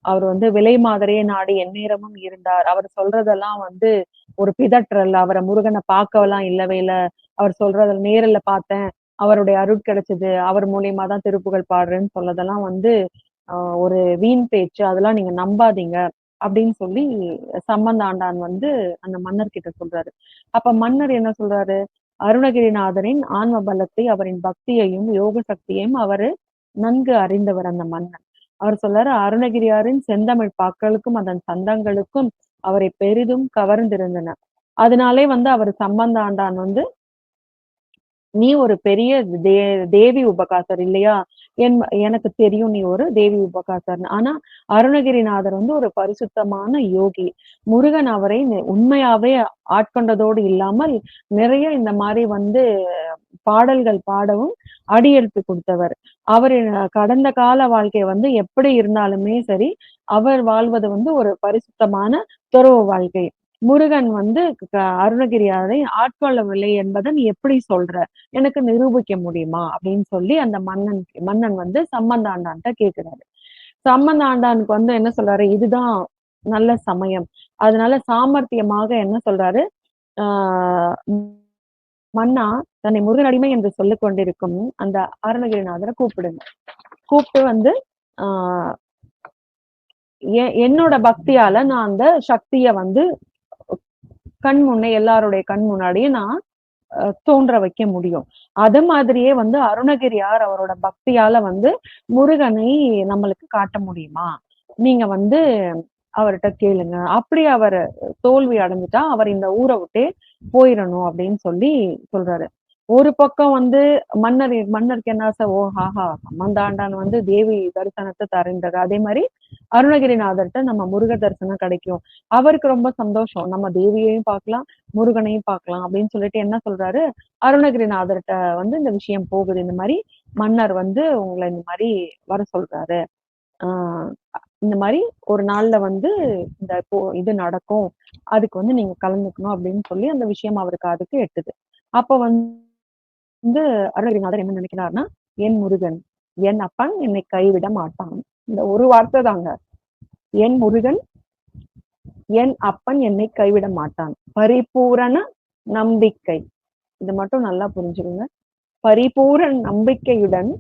[SPEAKER 1] அவர் வந்து விலை மாதிரியே நாடி எந்நேரமும் இருந்தார். அவர் சொல்றதெல்லாம் வந்து ஒரு பிதற்றல். அவரை முருகனை பார்க்கலாம் இல்லவே இல்லை. அவர் சொல்றத நேரில் பார்த்தேன், அவருடைய அருள் கிடைச்சது, அவர் மூலியமா தான் திருப்புகழ் பாடுறேன்னு சொல்லதெல்லாம் வந்து ஒரு வீண் பேச்சு, அதெல்லாம் நீங்க நம்பாதீங்க அப்படின்னு சொல்லி சம்பந்த ஆண்டான் வந்து அந்த மன்னர் கிட்ட சொல்றாரு. அப்ப மன்னர் என்ன சொல்றாரு, அருணகிரிநாதரின் ஆன்ம பலத்தை, அவரின் பக்தியையும் யோக சக்தியையும் அவரு நன்கு அறிந்தவர் அந்த மன்னன். அவர் சொல்றாரு, அருணகிரியாரின் செந்தமிழ் பாக்களுக்கும் அதன் சந்தங்களுக்கும் அவரை பெரிதும் கவர்ந்திருந்தன. அதனாலே வந்து அவர் சம்பந்த ஆண்டான் வந்து நீ ஒரு பெரிய தேவி உபகாசர் இல்லையா, எனக்கு தெரியும் நீ ஒரு தேவி உபகாசர். ஆனா அருணகிரிநாதர் வந்து ஒரு பரிசுத்தமான யோகி. முருகன் அவரை உண்மையாவே ஆட்கொண்டதோடு இல்லாமல் நிறைய இந்த மாதிரி வந்து பாடல்கள் பாடவும் அடியெடுத்து கொடுத்தவர். அவர் கடந்த கால வாழ்க்கை வந்து எப்படி இருந்தாலுமே சரி, அவர் வாழ்வது வந்து ஒரு பரிசுத்தமான துறவு வாழ்க்கை. முருகன் வந்து அருணகிரியாரை ஆட்கொள்ளவில்லை என்பதை நீ எப்படி சொல்ற? எனக்கு நிரூபிக்க முடியுமா? அப்படின்னு சொல்லி அந்த மன்னன் வந்து சம்பந்த ஆண்டான்ட்ட கேட்கிறாரு. சம்பந்த ஆண்டானுக்கு வந்து என்ன சொல்றாரு? இதுதான் நல்ல சமயம். அதனால சாமர்த்தியமாக என்ன சொல்றாரு? ஆஹ் மன்னா, தன்னை முருகன் அடிமை என்று சொல்லிக் கொண்டிருக்கும் அந்த அருணகிரிநாதரை கூப்பிடுங்க. கூப்பிட்டு வந்து ஆஹ் என்னோட பக்தியால நான் அந்த சக்திய வந்து கண் முன்னே எல்லாருடைய கண் முன்னாடியே நான் தோன்ற வைக்க முடியும். அது மாதிரியே வந்து அருணகிரியார் அவரோட பக்தியால வந்து முருகனை நம்மளுக்கு காட்ட முடியுமா? நீங்க வந்து அவர்ட்ட கேளுங்க. அப்படி அவர் தோல்வி அடைஞ்சுட்டா அவர் இந்த ஊரை விட்டே போயிடணும் அப்படின்னு சொல்லி சொல்றாரு. ஒரு பக்கம் வந்து மன்னருக்கு என்ன ஆசை? ஓ ஹாஹா, சம்பந்தாண்டான் வந்து தேவி தரிசனத்தை தருன்றாரு. அதே மாதிரி அருணகிரிநாதர்கிட்ட நம்ம முருக தரிசனம் கிடைக்கும். அவருக்கு ரொம்ப சந்தோஷம். நம்ம தேவியையும் பார்க்கலாம், முருகனையும் பார்க்கலாம் அப்படின்னு சொல்லிட்டு என்ன சொல்றாரு? அருணகிரிநாதர்கிட்ட வந்து இந்த விஷயம் போகுது. இந்த மாதிரி மன்னர் வந்து உங்களை இந்த மாதிரி வர சொல்றாரு. ஆஹ் இந்த மாதிரி ஒரு நாள்ல வந்து இந்த இது நடக்கும். அதுக்கு வந்து நீங்க கலந்துக்கணும் அப்படின்னு சொல்லி அந்த விஷயம் அவருக்கு அதுக்கு எட்டுது. அப்ப வந்து அருணகிரிநாதர் என்ன நினைக்கிறாருன்னா, என் முருகன், என் அப்பன் என்னை கைவிட மாட்டான். இந்த ஒரு வார்த்தை தாங்க. என் முருகன், என் அப்பன் என்னை கைவிட மாட்டான். பரிபூரண நம்பிக்கை. இது மட்டும் நல்லா புரிஞ்சுக்கோங்க. பரிபூரண நம்பிக்கையுடன்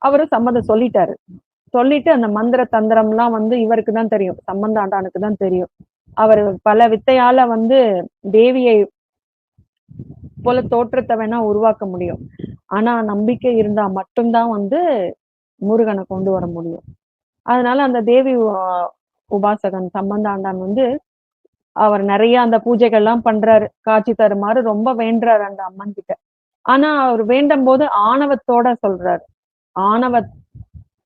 [SPEAKER 1] அவரு சம்மதம் சொல்லிட்டாரு. சொல்லிட்டு அந்த மந்திர தந்திரம் எல்லாம் வந்து இவருக்கு தான் தெரியும், சம்பந்த ஆண்டானுக்கு தான் தெரியும். அவர் பல வித்தையால வந்து தேவியை போல தோற்றத்தை வேணா உருவாக்க முடியும். ஆனா நம்பிக்கை இருந்தா மட்டும்தான் வந்து முருகனை கொண்டு வர முடியும். அதனால அந்த தேவி உபாசகன் சம்பந்த ஆண்டான் வந்து அவர் நிறைய அந்த பூஜைகள் எல்லாம் பண்றாரு, காட்சி தருமாறு ரொம்ப வேண்டுறாரு அந்த அம்மன் கிட்ட. ஆனா அவர் வேண்டும் போது ஆணவத்தோட சொல்றாரு. ஆணவ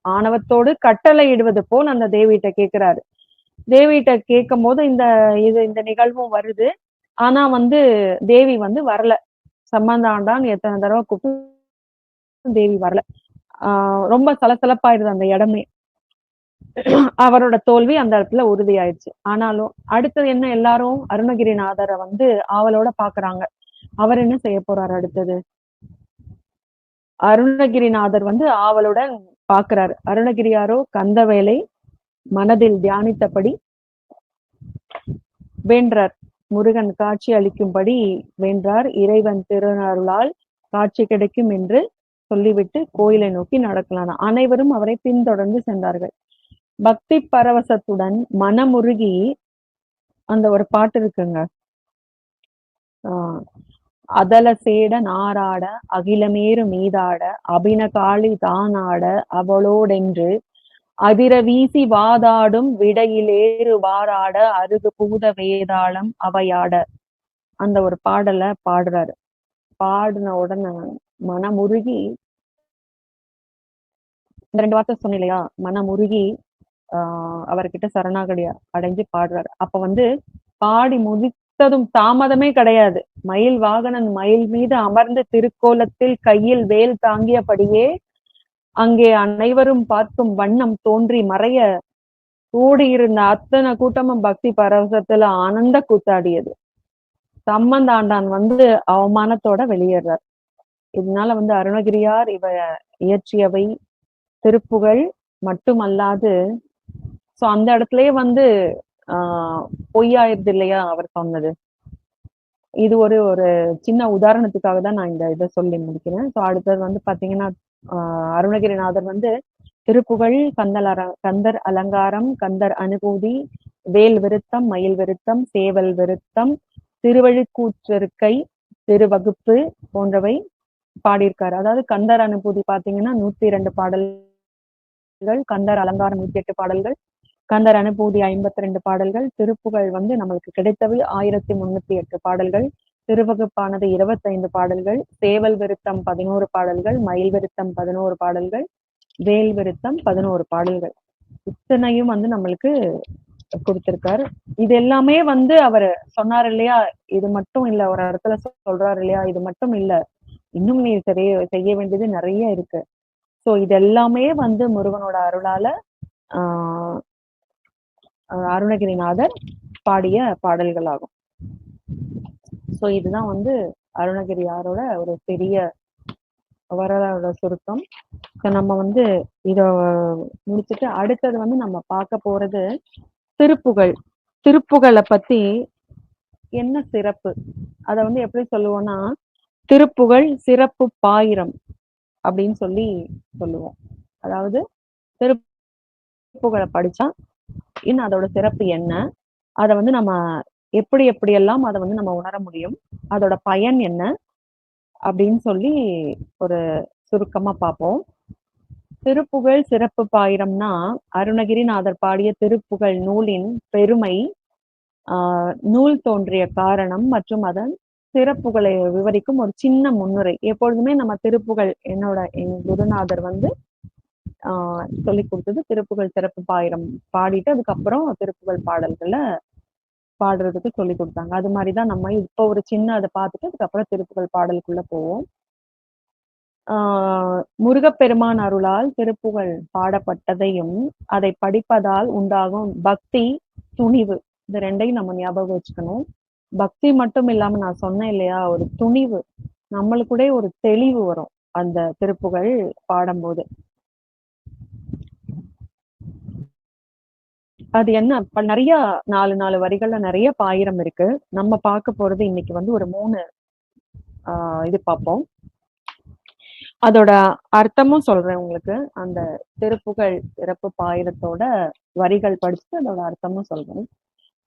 [SPEAKER 1] ஆணவத்தோடு கட்டளை இடுவது போல் அந்த தேவியிட்ட கேட்கிறாரு. தேவியிட்ட கேட்கும் போது இந்த நிகழ்வும் வருது. ஆனா வந்து தேவி வந்து வரல. சம்பந்த ஆண்டான் எத்தனை தடவை கூப்பிட்டு தேவி வரல. ரொம்ப சலசலப்பாயிருது அந்த இடமே. அவரோட தோல்வி அந்த இடத்துல உறுதியாயிடுச்சு. ஆனாலும் அடுத்தது என்ன, எல்லாரும் அருணகிரிநாதரை வந்து ஆவலோட பாக்குறாங்க. அவர் என்ன செய்ய போறாரு அடுத்தது? அருணகிரிநாதர் வந்து ஆவலுடன் பாக்குறாரு. அருணகிரியாரோ கந்தவேலை மனதில் தியானித்தபடி வேண்டார். முருகன் காட்சி அளிக்கும்படி வேண்டார். இறைவன் திருநருளால் காட்சி கிடைக்கும் என்று சொல்லிவிட்டு கோயிலை நோக்கி நடக்கலாம். அனைவரும் அவரை பின்தொடர்ந்து சென்றார்கள். பக்தி பரவசத்துடன் மனமுருகி அந்த ஒரு பாட்டு இருக்குங்க. அதல சேட நாராட அகிலமேறு மீதாட அபினகாளி தானாட அவளோடென்று அதிர வீசி வாதாடும் விடையிலேறு வாராட அருகு பூத வேதாளம் அவையாட அந்த ஒரு பாடலை பாடுறாரு. பாடின உடனே மனமுருகி, இந்த 2 வார்த்தை சொன்ன இல்லையா, மனமுருகி அவர்கிட்ட சரணாகடி அடைஞ்சு பாடுறாரு. அப்ப வந்து பாடி முடித்ததும் தாமதமே கிடையாது. மயில் வாகனன் மயில் மீது அமர்ந்து திருக்கோலத்தில் கையில் வேல் தாங்கியபடியே அங்கே அனைவரும் பார்க்கும் வண்ணம் தோன்றி மறைய கூடியிருந்த அத்தனை கூட்டமும் பக்தி பரவசத்துல ஆனந்த கூத்தாடியது. சம்பந்த ஆண்டான் வந்து அவமானத்தோட வெளியேறார். இதனால வந்து அருணகிரியார் இயற்றியவை திருப்புகழ் மட்டுமல்லாது, சோ அந்த இடத்துலயே வந்து பொய்யாயிருது இல்லையா அவர் சொன்னது. இது ஒரு சின்ன உதாரணத்துக்காக தான் நான் இந்த இதை சொல்லி முடிக்கிறேன். ஸோ அடுத்தது வந்து பாத்தீங்கன்னா அருணகிரிநாதர் வந்து திருப்புகழ், கந்தர் அலங்காரம், கந்தர் அனுபூதி, வேல் விருத்தம், மயில் விருத்தம், சேவல் விருத்தம், திருவழிக்கூற்றிருக்கை, திருவகுப்பு போன்றவை பாடியிருக்காரு. அதாவது கந்தர் அனுபூதி பாத்தீங்கன்னா 102 பாடல்கள், கந்தர் அலங்காரம் 108 பாடல்கள், கந்தர் அனுபூதி 52 பாடல்கள், திருப்புகழ் வந்து நம்மளுக்கு கிடைத்தவை 1308 பாடல்கள், திருவகுப்பானது 25 பாடல்கள், சேவல் விருத்தம் 11 பாடல்கள், மயில் விருத்தம் 11 பாடல்கள், வேல் விருத்தம் 11 பாடல்கள். இத்தனையும் வந்து நம்மளுக்கு கொடுத்திருக்காரு. இது எல்லாமே வந்து அவர் சொன்னார் இல்லையா, இது மட்டும் இல்ல, ஒரு இடத்துல சொல்றாரு இல்லையா, இது மட்டும் இல்ல, இன்னும் நீ செய்ய வேண்டியது நிறைய இருக்கு. சோ இது எல்லாமே வந்து முருகனோட அருளால அருணகிரிநாதர் பாடிய பாடல்கள் ஆகும். ஸோ இதுதான் வந்து அருணகிரியாரோட ஒரு பெரிய வரலாறோட சுருக்கம். ஸோ நம்ம வந்து இத முடிச்சுட்டு அடுத்தது வந்து நம்ம பார்க்க போறது திருப்புகழ். திருப்புகழை பத்தி என்ன சிறப்பு, அதை வந்து எப்படி சொல்லுவோம்னா திருப்புகழ் சிறப்பு பாயிரம் அப்படின்னு சொல்லி சொல்லுவோம். அதாவது திருப்புகழை படிச்சா இன்னும் அதோட சிறப்பு என்ன, அதை வந்து நம்ம எப்படி எப்படியெல்லாம் அதை வந்து நம்ம உணர முடியும், அதோட பயன் என்ன அப்படின்னு சொல்லி ஒரு சுருக்கமா பார்ப்போம். திருப்புகழ் சிறப்பு பாயிரம்னா அருணகிரிநாதர் பாடிய திருப்புகழ் நூலின் பெருமை, நூல் தோன்றிய காரணம் மற்றும் அதன் சிறப்புகளை விவரிக்கும் ஒரு சின்ன முன்னுரை. எப்பொழுதுமே நம்ம திருப்புகழ் என் குருநாதர் வந்து சொல்லி கொடுத்தது திருப்புகழ் சிறப்பு பாயிரம் பாடிட்டு அதுக்கப்புறம் திருப்புகழ் பாடல்களை பாடுறதுக்கு சொல்லி கொடுத்தாங்க. அது மாதிரிதான் நம்ம இப்போ ஒரு சின்ன அதை பார்த்துட்டு அதுக்கப்புறம் திருப்புகழ் பாடலுக்குள்ள போவோம். முருகப்பெருமான் அருளால் திருப்புகழ் பாடப்பட்டதையும் அதை படிப்பதால் உண்டாகும் பக்தி, துணிவு, இது ரெண்டையும் நம்ம ஞாபகம் வச்சுக்கணும். பக்தி மட்டும் இல்லாம நான் சொன்னேன் இல்லையா, ஒரு துணிவு, நம்மளுக்கூட ஒரு தெளிவு வரும் அந்த திருப்புகழ் பாடும்போது. அது என்ன, நிறைய 4 வரிகள்ல நிறைய பாயிரம் இருக்கு. நம்ம பார்க்க போறது இன்னைக்கு வந்து ஒரு 3 இது பார்ப்போம். அதோட அர்த்தமும் சொல்றேன் உங்களுக்கு. அந்த திருப்புகழ் சிறப்பு பாயிரத்தோட வரிகள் படிச்சுட்டு அதோட அர்த்தமும் சொல்றேன்.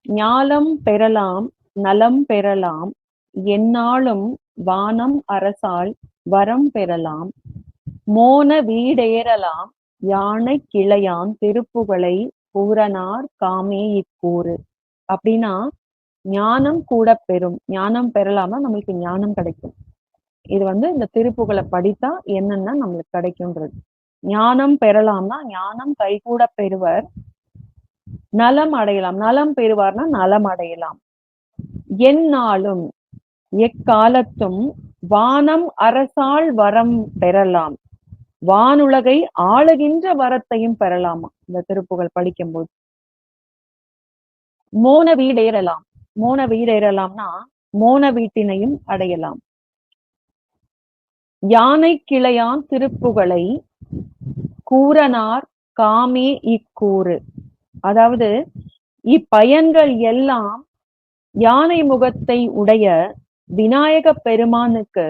[SPEAKER 1] ஞாலம் பெறலாம், நலம் பெறலாம், எந்நாளும் வானம் அரசால் வரம் பெறலாம், மோன வீடேறலாம், யானை கிளையான் திருப்புகழை பூரணார் காமே இக்கூறு. அப்படின்னா ஞானம் கூட பெறும், ஞானம் பெறலாம்னா நம்மளுக்கு ஞானம் கிடைக்கும். இது வந்து இந்த திருப்புகழை படித்தா என்னென்ன நம்மளுக்கு கிடைக்கும்ன்றது. ஞானம் பெறலாம்னா ஞானம் கைகூட பெறுவர், நலம் அடையலாம், நலம் பெறுவார்னா நலம் அடையலாம், எந்நாளும் எக்காலத்தும் வானம் அரசால் வரம் பெறலாம், வானுலகை ஆளுகின்ற வரத்தையும் பெறலாமா இந்த திருப்புகழ் படிக்கும்போது. மோன வீடேறலாம், மோன வீடேறலாம்னா மோன வீட்டினையும் அடையலாம். யானை கிளையான் திருப்புகழை கூறனார் காமே இக்கூறு. அதாவது இப்பயன்கள் எல்லாம் யானை முகத்தை உடைய விநாயக பெருமானுக்கு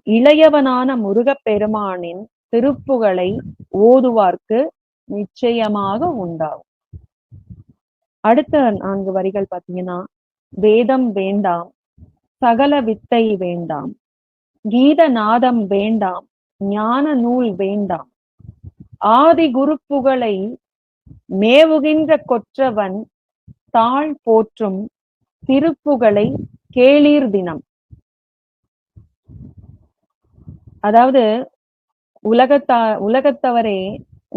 [SPEAKER 1] இளையவனான முருகப் பெருமானின் திருப்புகழை ஓதுவார்க்கு நிச்சயமாக உண்டாகும். அடுத்த 4 வரிகள் பாத்தீங்கன்னா, வேதம் வேண்டாம், சகல வித்தை வேண்டாம், கீத நாதம் வேண்டாம், ஞான நூல் வேண்டாம், ஆதி குருப்புகழை மேவுகின்ற கொற்றவன் தாழ் போற்றும் திருப்புகழை கேளீர் தினம். அதாவது உலகத்தவரே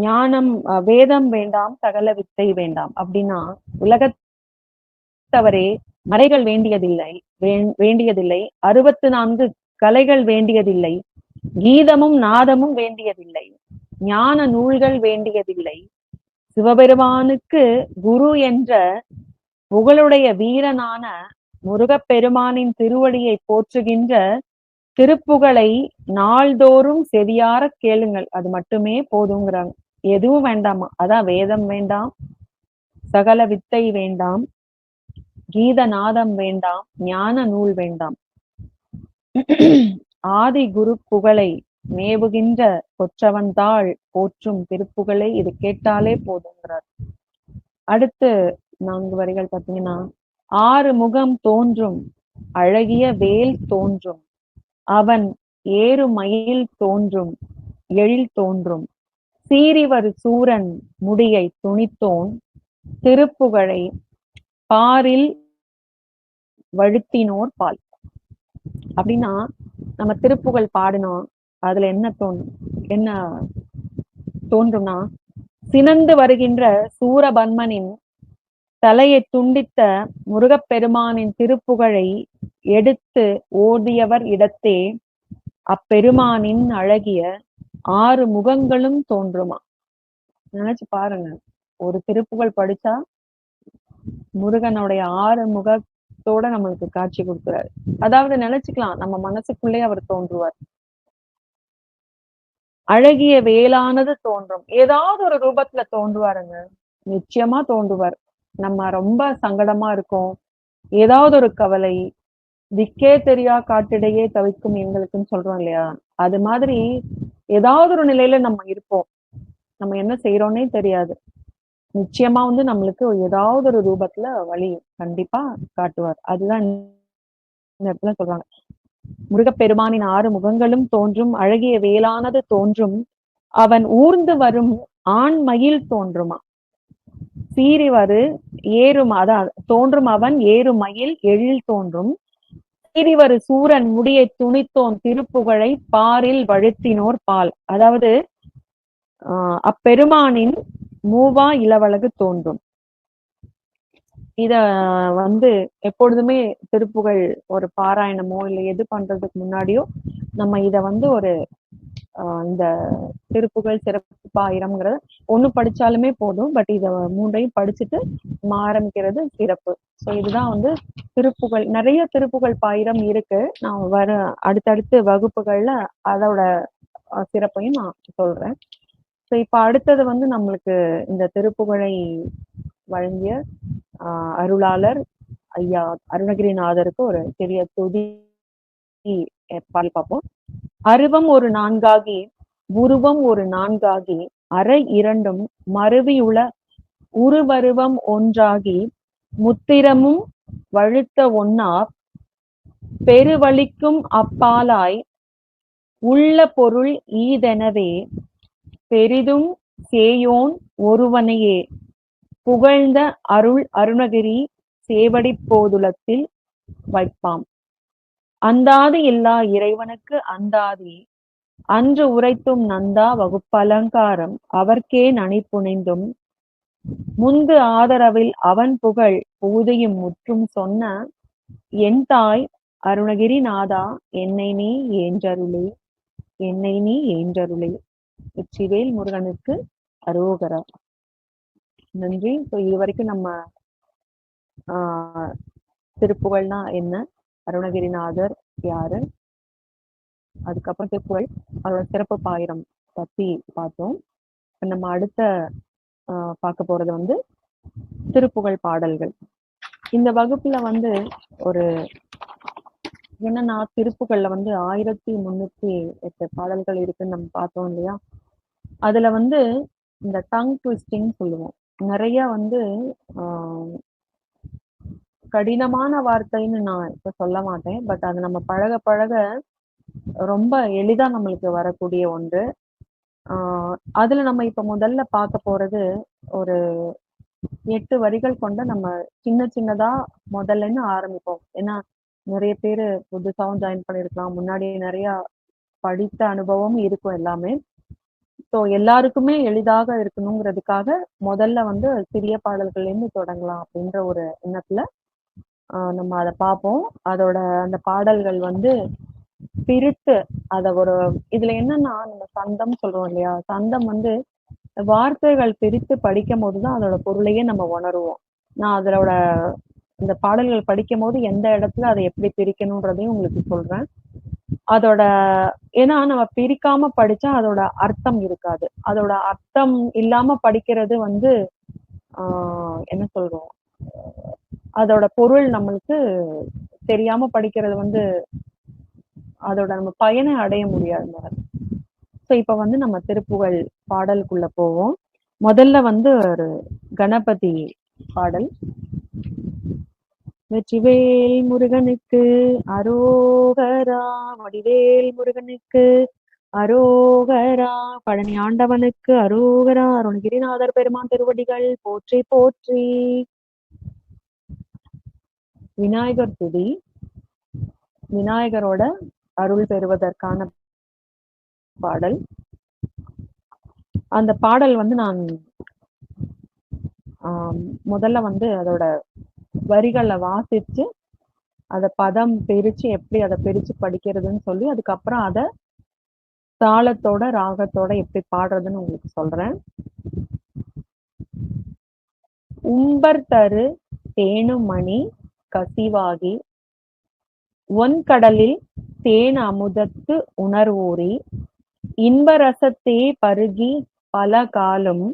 [SPEAKER 1] ஞானம் வேதம் வேண்டாம், சகல வித்தை வேண்டாம் அப்படின்னா உலகத்தவரே மறைகள் வேண்டியதில்லை, 64 கலைகள் வேண்டியதில்லை, கீதமும் நாதமும் வேண்டியதில்லை, ஞான நூல்கள் வேண்டியதில்லை, சிவபெருமானுக்கு குரு என்ற புகழுடைய வீரனான முருகப்பெருமானின் திருவடியை போற்றுகின்ற திருப்புகழை நாள்தோறும் செவியார கேளுங்கள், அது மட்டுமே போதுங்கிறாங்க. எதுவும் வேண்டாமா, அதான் வேதம் வேண்டாம், சகல வித்தை வேண்டாம், கீத நாதம் வேண்டாம், ஞான நூல் வேண்டாம், ஆதி குரு புகழை மேவுகின்ற கொற்றவன்தாள் போற்றும் திருப்புகழை இது கேட்டாலே போதுங்கிறார். அடுத்து 4 வரிகள் பார்த்தீங்கன்னா, 6 முகம் தோன்றும் அழகிய வேல் தோன்றும், அவன் ஏறு மயில் தோன்றும் எழில் தோன்றும், சீறிவர் சூரன் முடியை துணித்தோன் திருப்புகழை பாரில் வழுத்தினோர் பால். அப்படின்னா நம்ம திருப்புகழ் பாடினோம், அதுல என்ன தோன்றும்னா, சினந்து வருகின்ற சூரபன்மனின் தலையை துண்டித்த முருகப்பெருமானின் திருப்புகழை எடுத்து ஓதியவர் இடத்தே அப்பெருமானின் அழகிய 6 முகங்களும் தோன்றுமா. நினைச்சு பாருங்க, ஒரு திருப்புகழ் படிச்சா முருகனுடைய 6 ரூபத்தோட நம்மளுக்கு காட்சி கொடுக்குறாரு. அதாவது நினைச்சுக்கலாம், நம்ம மனசுக்குள்ளே அவர் தோன்றுவார். அழகிய வேளானது தோன்றும். ஏதாவது ஒரு ரூபத்துல தோன்றுவாருங்க. நிச்சயமா தோன்றுவார். நம்ம ரொம்ப சங்கடமா இருக்கோம். ஏதாவது ஒரு கவலை, திக்கே தெரியா காட்டிடையே தவிக்கும் எங்களுக்குன்னு சொல்றோம் இல்லையா? அது மாதிரி ஏதாவது ஒரு நிலையில நம்ம இருப்போம். நம்ம என்ன செய்றோம்னே தெரியாது. நிச்சயமா வந்து நம்மளுக்கு ஏதாவது ஒரு ரூபத்துல வழி கண்டிப்பா காட்டுவார். அதுதான் இந்த இடத்துல சொல்றாங்க. முருகப்பெருமானின் 6 முகங்களும் தோன்றும், அழகிய வேலானது தோன்றும், அவன் ஊர்ந்து வரும் ஆண் மயில் தோன்றுமா. சீறிவரு ஏறும் அதான் தோன்றும் அவன் ஏறு மயில் எழில் தோன்றும், சீறிவரு சூரன் முடியை துணித்தோன் திருப்புகழை பாரில் வழுத்தினோர் பால். அதாவது அப்பெருமானின் மூவா இளவழகு தோன்றும். இத வந்து எப்பொழுதுமே திருப்புகழ் ஒரு பாராயணமோ இல்ல எது பண்றதுக்கு முன்னாடியோ நம்ம இத வந்து ஒரு இந்த திருப்புகழ் சிறப்பாயிரம்ங்கிறத ஒண்ணு படிச்சாலுமே போதும். பட் இத 3ஐயும் படிச்சுட்டு நம்ம ஆரம்பிக்கிறது சிறப்பு. ஸோ இதுதான் வந்து திருப்புகழ். நிறைய திருப்புகழ் பாயிரம் இருக்கு. நான் அடுத்தடுத்து வகுப்புகள்ல அதோட சிறப்பையும் நான் சொல்றேன். ஸோ இப்ப அடுத்தது வந்து நம்மளுக்கு இந்த திருப்புகழை வழங்கிய அருளாளர் ஐயா அருணகிரிநாதருக்கு ஒரு பெரிய துதி பாடல் பார்ப்போம். அருவம் ஒரு நான்காகி உருவம் ஒரு நான்காகி அரை இரண்டும் மருவியுள உருவருவம் ஒன்றாகி முத்திரமும் வழுத்த ஒன்னார் பெருவழிக்கும் அப்பாலாய் உள்ள பொருள் ஈதெனவே பெரிதும் சேயோன் ஒருவனையே புகழ்ந்த அருள் அருணகிரி சேவடி போதுலத்தில் வைப்பாம். அந்தாதி இல்லா இறைவனுக்கு அந்தாதி அன்று உரைத்தும் நந்தா வகுப்பலங்காரம் அவர்க்கே நனிப்புனைந்தும் முந்து ஆதரவில் அவன் புகழ் பூதையும் முற்றும் சொன்ன என் தாய் அருணகிரி நாதா என்னை நீ ஏன்றருளே, என்னை நீ ஏன்றருளே. வெற்றிவேல் முருகனுக்கு அரோகரா. நன்றி. ஸோ இது வரைக்கும் நம்ம திருப்புகழ்னா என்ன, அருணகிரிநாதர் யாரு, அதுக்கப்புறம் திருப்புகழ் அதோட சிறப்பு பாயிரம் பத்தி பார்த்தோம். நம்ம அடுத்த பார்க்க போறது வந்து திருப்புகழ் பாடல்கள். இந்த வகுப்புல வந்து ஒரு என்னன்னா திருப்புகள்ல வந்து 1308 பாடல்கள் இருக்குன்னு நம்ம பார்த்தோம் இல்லையா. அதுல வந்து இந்த டங் ட்விஸ்டிங் சொல்லுவோம். நிறைய வந்து கடினமான வார்த்தைன்னு நான் இப்ப சொல்ல மாட்டேன். பட் அது நம்ம பழக பழக ரொம்ப எளிதா நம்மளுக்கு வரக்கூடிய ஒன்று. அதுல நம்ம இப்ப முதல்ல பார்க்க போறது ஒரு 8 வரிகள் கொண்ட நம்ம சின்ன சின்னதா முதல்லன்னு ஆரம்பிப்போம். ஏன்னா நிறைய பேரு புதுசாவும் ஜாயின் பண்ணிருக்கலாம், முன்னாடி நிறைய படித்த அனுபவம் இருக்கும் எல்லாமே. ஸோ எல்லாருக்குமே எளிதாக இருக்கணுங்கிறதுக்காக முதல்ல வந்து சிறிய பாடல்கள்ல இருந்து தொடங்கலாம் அப்படின்ற ஒரு எண்ணத்துல நம்ம அதை பார்ப்போம். அதோட அந்த பாடல்கள் வந்து பிரித்து அத ஒரு இதுல என்னன்னா நம்ம சந்தம் சொல்றோம் இல்லையா, சந்தம் வந்து வார்த்தைகள் பிரித்து படிக்கும் போதுதான் அதோட பொருளையே நம்ம உணருவோம். நான் அதோட இந்த பாடல்கள் படிக்கும் போது எந்த இடத்துல அதை எப்படி பிரிக்கணும்ன்றதையும் உங்களுக்கு சொல்றேன். அதோட ஏன்னா நம்ம பிரிக்காம படிச்சா அதோட அர்த்தம் இருக்காது. அதோட அர்த்தம் இல்லாம படிக்கிறது வந்து என்ன சொல்றோம், அதோட பொருள் நம்மளுக்கு தெரியாம படிக்கிறது வந்து அதோட நம்ம பயனை அடைய முடியாது. ஸோ இப்ப வந்து நம்ம திருப்புகழ் பாடலுக்குள்ள போவோம். முதல்ல வந்து ஒரு கணபதி பாடல். வெற்றிவேல் முருகனுக்கு அரோகரா, வடிவேல் முருகனுக்கு அரோகரா, பழனி ஆண்டவனுக்கு அரோகரா, அருணகிரிநாதர் பெருமான் திருவடிகள் போற்றி போற்றி. விநாயகர் துதி. விநாயகரோட அருள் பெறுவதற்கான பாடல். அந்த பாடல் வந்து நான் முதல்ல வந்து அதோட வரிகளை வாசிச்சு அதை பதம் பிரிச்சு எப்படி அதை பிரிச்சு படிக்கிறதுன்னு சொல்லி அதுக்கப்புறம் அதை தாளத்தோட ராகத்தோட எப்படி பாடுறதுன்னு உங்களுக்கு சொல்றேன். உம்பர் தரு தேனுமணி கசிவாகி ஒன்கடலில் தேன் அமுதத்து உணர்வூறி இன்பரசத்தே பருகி பல காலம்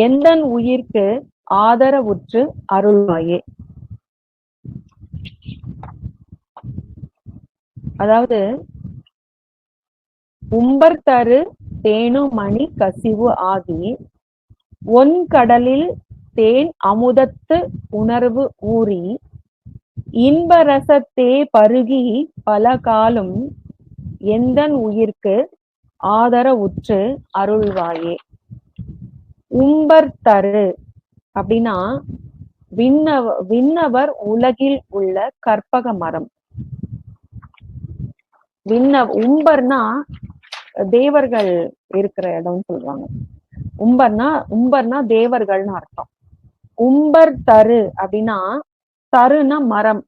[SPEAKER 1] எந்தன் உயிர்க்கு ஆதரவுற்று அருள்வாயே. அதாவது உம்பர் தரு தேனு மணி கசிவு ஆகி ஒன்கடலில் தேன் அமுதத்து உணர்வு ஊறி இன்பரசத்தே பருகி பல காலம் எந்தன் உயிர்க்கு ஆதரவுற்று அருள்வாயே. உம்பர் தரு அப்படின்னா விண்ணவர் உலகில் உள்ள கற்பக மரம். உம்பர்னா தேவர்கள் இருக்கிற இடம்னு சொல்றாங்க. உம்பர்னா தேவர்கள்னு அர்த்தம். உம்பர் தரு அப்படின்னா தருனா மரம்.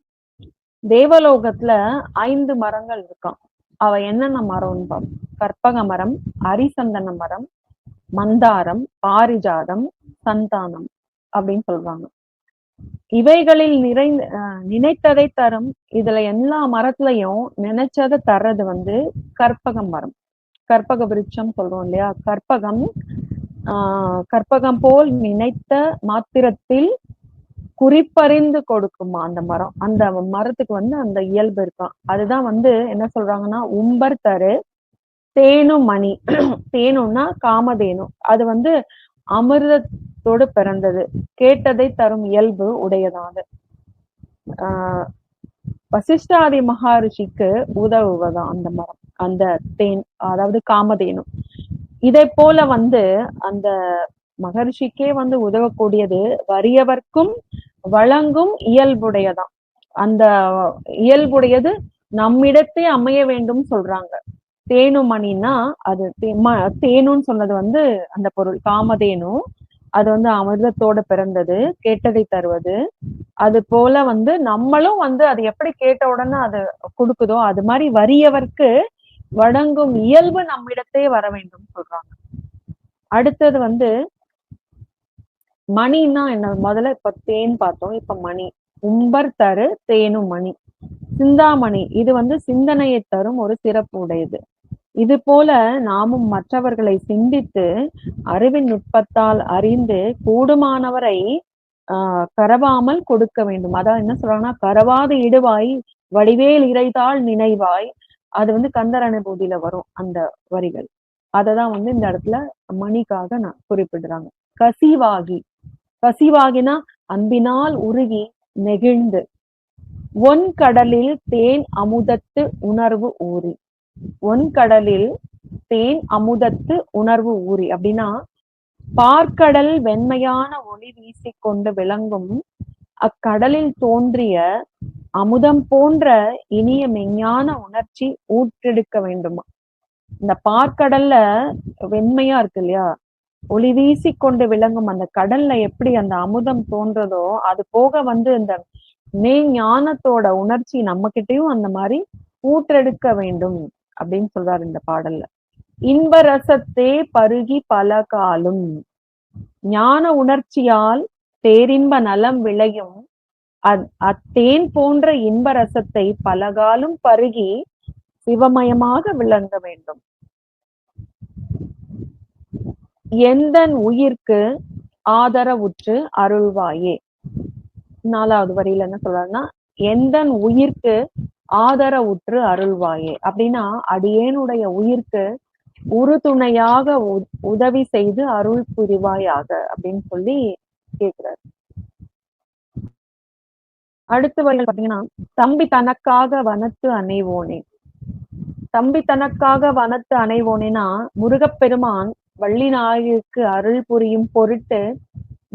[SPEAKER 1] தேவலோகத்துல 5 மரங்கள் இருக்காம். அவ என்னென்ன மரம்னு பார்ப்போம். கற்பக மரம், அரிசந்தன மரம், மந்தாரம், பாரிஜாதம், சந்தானம் அப்படின்னு சொல்றாங்க. இவைகளில் நினைத்ததை தரும். இதுல எல்லா மரத்துலயும் நினைச்சதை தர்றது கற்பக மரம். கற்பக விருட்சம் சொல்றோம் இல்லையா? கற்பகம் போல் நினைத்த மாத்திரத்தில் குறிப்பறிந்து கொடுக்குமா அந்த மரம். அந்த மரத்துக்கு அந்த இயல்பு இருக்கும். அதுதான் என்ன சொல்றாங்கன்னா, உம்பர் தரு தேனு மணி. தேனுன்னா காமதேனு. அது அமிர்தத்தோடு பிறந்தது, கேட்டதை தரும் இயல்பு உடையதாது. வசிஷ்டாதி மகாரிஷிக்கு உதவுவதான் அந்த மரம், அந்த தேன், அதாவது காமதேனு. இதை போல அந்த மகர்ஷிக்கே உதவக்கூடியது, வறியவர்க்கும் வழங்கும் இயல்புடையதான். அந்த இயல்புடையது நம்மிடத்தே அமைய வேண்டும் சொல்றாங்க. தேனுமணின்னா அது தேனுன்னு சொன்னது அந்த பொருள். காமதேனு அது அமிர்தத்தோட பிறந்தது, கேட்டதை தருவது. அது போல நம்மளும் அது எப்படி கேட்ட உடனே அது கொடுக்குதோ, அது மாதிரி வறியவர்க்கு வழங்கும் இயல்பு நம்மிடத்தே வர வேண்டும் சொல்றாங்க. அடுத்தது மணின்னா என்ன? முதல்ல இப்ப தேன் பார்த்தோம், இப்ப மணி. உம்பர் தரு தேனு மணி. சிந்தாமணி இது சிந்தனையை தரும் ஒரு சிறப்பு உடையது. இது போல நாமும் மற்றவர்களை சிந்தித்து அறிவின் நுட்பத்தால் அறிந்து கூடுமானவரை கரவாமல் கொடுக்க வேண்டும். அதான் என்ன சொல்றாங்கன்னா, கரவாது இடுவாய் வடிவேல் இறைதாள் நினைவாய். அது கந்தர் அனுபூதியில வரும் அந்த வரிகள். அததான் இந்த இடத்துல மணிக்காக நான் குறிப்பிடுறாங்க. கசிவாகினா அன்பினால் உருகி நெகிழ்ந்து ஒன்கடலில் தேன் அமுதத்து உணர்வு ஊறி. ஒன்கடலில் தேன் அமுதத்து உணர்வு ஊறி அப்படின்னா, பார்க்கடல் வெண்மையான ஒளி வீசிக்கொண்டு விளங்கும் அக்கடலில் தோன்றிய அமுதம் போன்ற இனிய மெஞ்ஞான உணர்ச்சி ஊற்றெடுக்க வேண்டுமா. இந்த பார்க்கடல்ல வெண்மையா இருக்கு இல்லையா, ஒளி வீசி கொண்டு விளங்கும் அந்த கடல்ல எப்படி அந்த அமுதம் தோன்றதோ, அது போக இந்த மெய்ஞானத்தோட உணர்ச்சி நம்ம கிட்டயும் அந்த மாதிரி ஊற்றெடுக்க வேண்டும் அப்படின்னு சொல்றாரு இந்த பாடல்ல. இன்பரசத்தே பருகி பல காலும். ஞான உணர்ச்சியால் பேரின்ப நலம் விளையும் அத்தேன் போன்ற இன்பரசத்தை பலகாலும் பருகி சிவமயமாக விளங்க வேண்டும். எந்தன் உயிர்க்கு ஆதரவுற்று அருள்வாயே. 4வது வரியில என்ன சொல்றாருன்னா, எந்தன் உயிர்க்கு ஆதரவுற்று அருள்வாயே அப்படின்னா, அடியேனுடைய உயிர்க்கு உறுதுணையாக உதவி செய்து அருள் புரிவாயாக அப்படின்னு சொல்லி கேட்கிறார். அடுத்த வரிகள் பாத்தீங்கன்னா, தம்பி தனக்காக வனத்து அணைவோனே. தம்பி தனக்காக வனத்து அணைவோனேனா, முருகப்பெருமான் வள்ளி நாயகிக்கு அருள் புரியும் பொருட்டு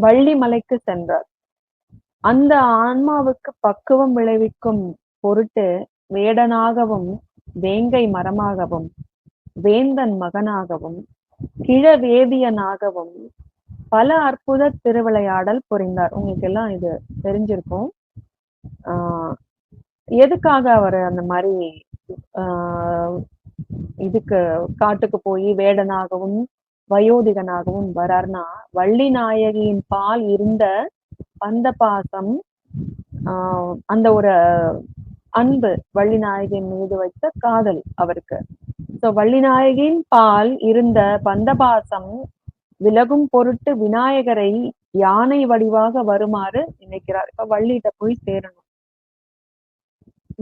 [SPEAKER 1] வள்ளி மலைக்கு சென்றார். அந்த ஆன்மாவுக்கு பக்குவம் விளைவிக்கும் பொருட்டு வேடனாகவும் வேங்கை மரமாகவும் வேந்தன் மகனாகவும் கிழவேதியனாகவும் பல அற்புத திருவிளையாடல் புரிந்தார். உங்களுக்கு எல்லாம் இது தெரிஞ்சிருக்கும். எதுக்காக அவர் அந்த மாதிரி இதுக்கு காட்டுக்கு போய் வேடனாகவும் வயோதிகனாகவும் வரார்னா, வள்ளி நாயகியின் பால் இருந்த பந்த பாசம் அந்த ஒரு அன்பு வள்ளிநாயகியின் மீது வைத்த காதல் அவருக்கு. சோ வள்ளிநாயகியின் பால் இருந்த பந்தபாசம் விலகும் பொருட்டு விநாயகரை யானை வடிவாக வருமாறு நினைக்கிறார். இப்ப வள்ளிகிட்ட போய் சேரணும்,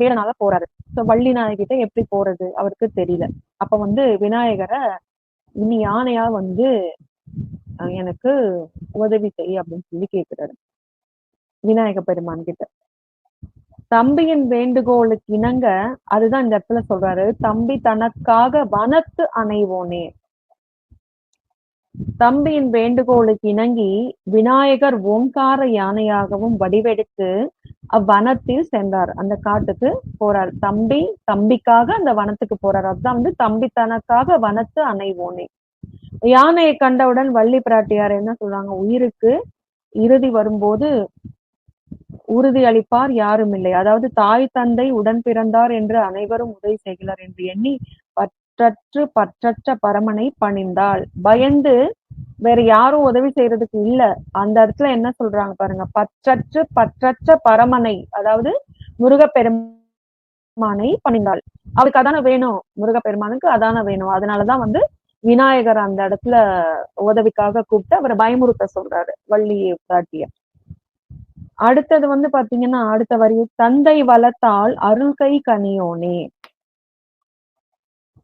[SPEAKER 1] வேடனாக போறாரு. சோ வள்ளி நாயகிட்ட எப்படி போறது அவருக்கு தெரியல. அப்ப வந்து விநாயகரை இனி யானையா வந்து எனக்கு உதவி செய் அப்படின்னு சொல்லி கேட்கிறாரு விநாயக பெருமான் கிட்ட. தம்பியின் வேண்டுகோளுக்கு இணங்க, அதுதான் இந்த இடத்துல சொல்றாரு, தம்பி தனக்காக வனத்து அணைவோனே. தம்பியின் வேண்டுகோளுக்கு இணங்கி விநாயகர் ஓங்கார யானையாகவும் வடிவெடுத்து அவ்வனத்தில் சென்றார். அந்த காட்டுக்கு போறார். தம்பிக்காக அந்த வனத்துக்கு போறார். அதுதான் வந்து தம்பி தனக்காக வனத்து அணைவோனே. யானையை கண்டவுடன் வள்ளி பிராட்டியார் என்ன சொல்றாங்க, உயிருக்கு இறுதி வரும்போது உறுதி அளிப்பார் யாரும் இல்லை. அதாவது தாய் தந்தை உடன் பிறந்தார் என்று அனைவரும் உதவி செய்கிறார் என்று எண்ணி பற்றற்ற பரமனை பணிந்தாள். பயந்து வேற யாரும் உதவி செய்யறதுக்கு இல்ல. அந்த இடத்துல என்ன சொல்றாங்க பாருங்க, பற்றற்ற பரமனை, அதாவது முருகப்பெருமானை பணிந்தாள். அவருக்கு அதான வேணும், முருகப்பெருமானுக்கு அதான வேணும். அதனாலதான் வந்து விநாயகர் அந்த இடத்துல உதவிக்காக கூப்பிட்டு அவரை பயமுறுத்த சொல்றாரு வள்ளி பிராட்டிய. அடுத்தது வந்து பாத்தீங்கன்னா அடுத்த வரி, தந்தை வளத்தால் அருள்கை கனியோனே.